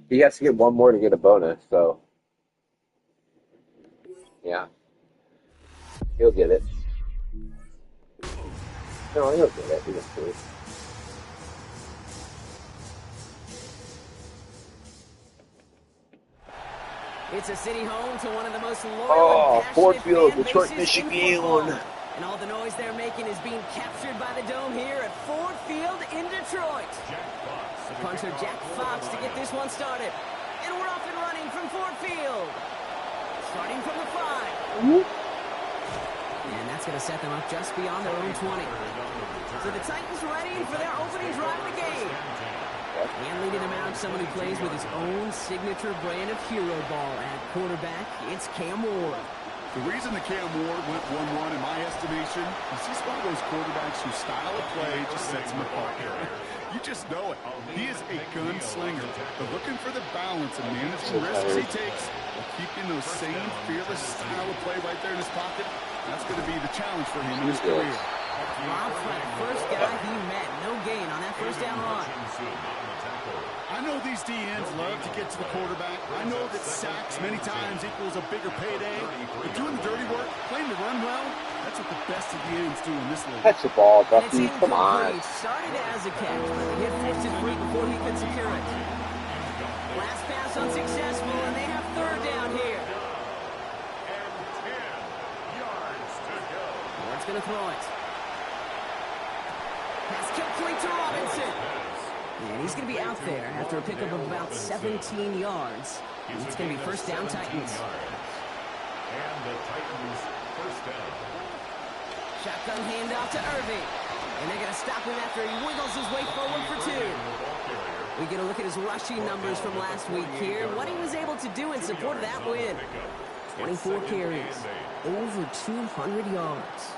He has to get one more to get a bonus, so yeah, he'll get it. No, he'll get it eventually. It's a city home to one of the most loyal and passionate Ford Field, fan Detroit, bases in Michigan. football. And all the noise they're making is being captured by the dome here at Ford Field in Detroit. Punter Jack Fox to get this one started. And we're off and running from Ford Field. Starting from the 5. And that's going to set them up just beyond their own 20. So the Titans ready for their opening drive of the game. And leading them out, someone who plays with his own signature brand of hero ball at quarterback, it's Cam Ward. The reason the Cam Ward went 1-1 in my estimation is he's one of those quarterbacks whose style of play just sets him apart. You just know it. He is a gunslinger, but looking for the balance and managing risks he takes while keeping those same fearless style of play right there in his pocket, that's going to be the challenge for him in his career. Rob Fred, first guy he met, no gain on that first down run. I know these DNs love to get to the quarterback. I know that sacks many times equals a bigger payday. But doing the dirty work, playing the run well, that's what the best of the ends do in this league. Catch the ball, Duffy. Come on. Started as a catch, but he hit it free before he could secure it. Last pass unsuccessful, and they have third down here. And 10 yards to go. Ward's going to throw it. Pass complete to Robinson. And he's going to be out there after a pickup of about 17 yards. And it's going to be first down Titans. And the Titans first down. Shotgun handoff to Irving. And they're going to stop him after he wiggles his way forward for 2. We get a look at his rushing numbers from last week here. What he was able to do in support of that win. 24 carries. Over 200 yards.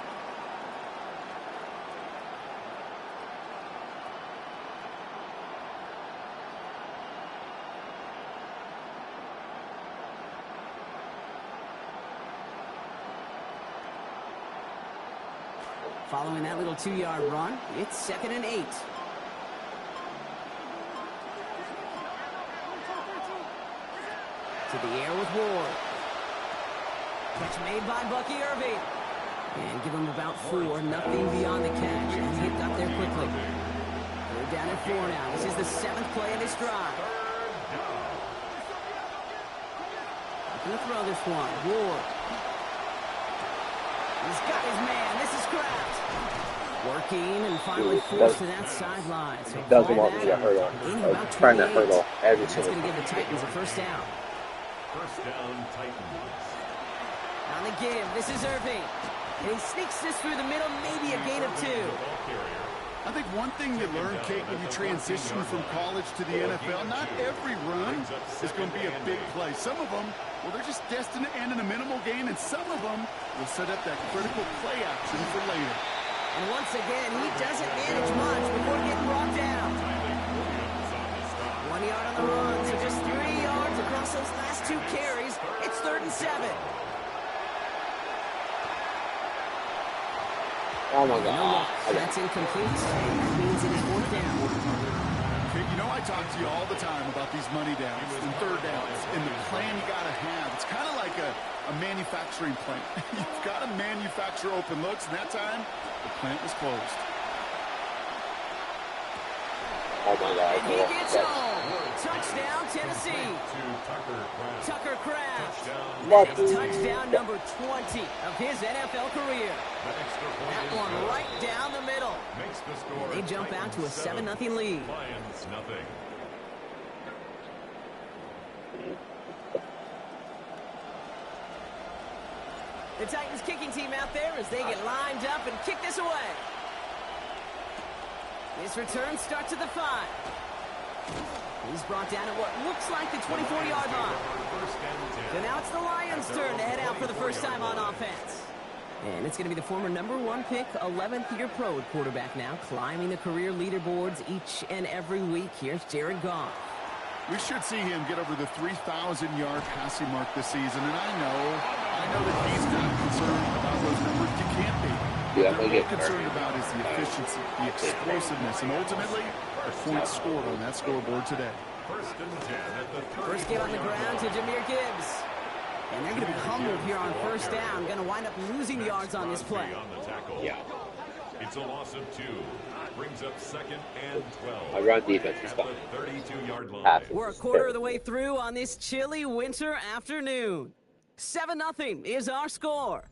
Following that little 2-yard run, it's 2nd and 8. To the air with Ward. Catch made by Bucky Irving. And give him about 4, nothing beyond the catch. And he got there quickly. They're down at 4 now. This is the 7th play of this drive. Gonna throw this one. Ward. He's got his man. This is Kraft. Working and finally forced to that sideline. So doesn't want me to get hurdle. Trying to hurdle every single time. That's going to give the Titans a first down. First down, Titans. On the give, this is Irving. And he sneaks this through the middle, maybe a gain of 2. I think one thing you learn, Kate, when you transition from college to the NFL, not every run is going to be a big play. Some of them, well, they're just destined to end in a minimal gain, and some of them will set up that critical play action for later. And once again, he doesn't manage much before getting brought down. 1 yard on the run, so just 3 yards across those last 2 carries. It's 3rd and 7. Oh my God. That's incomplete. That means it is 4th down. Okay, you know I talk to you all the time about these money downs and third downs and the plan you got to have. It's kind of like a manufacturing plant. You've got to manufacture open looks, and that time, the plant was closed. Oh my God. And he gets home. Touchdown, Tennessee. Tucker Kraft. That's touchdown number 20 of his NFL career. That one right down the middle. And they jump out to a 7-0 lead. Lions nothing. The Titans kicking team out there as they get lined up and kick this away. This return starts at the 5. He's brought down at what looks like the 24-yard line. So now it's the Lions' turn to head out for the first time on offense. And it's going to be the former #1 pick, 11th-year pro quarterback now, climbing the career leaderboards each and every week. Here's Jared Goff. We should see him get over the 3,000-yard passing mark this season, and I know that he's not concerned about those numbers. You can't be. Yeah, what they're concerned about is the efficiency, the explosiveness, and ultimately the points scored on that scoreboard today. First and 10 at the 30. First give on the ground to Jahmyr Gibbs. And they're going to be humbled here on first down. Going to wind up losing yards on this play. On the tackle. Yeah. It's a loss of 2. Brings up second and 12. I run defense is fine. 32-yard line. We're a quarter of the way through on this chilly winter afternoon. 7-0 is our score.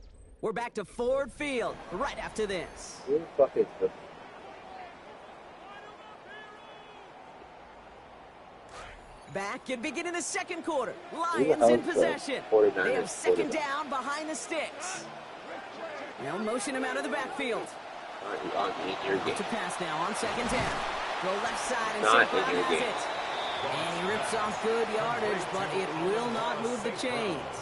We're back to Ford Field right after this. Who the fuck is the... Back and beginning the second quarter. Lions in possession. They have second down behind the sticks. They'll motion him out of the backfield. To pass now on second down. Go left side and Saquon has it. And he rips off good yardage, but it will not move the chains.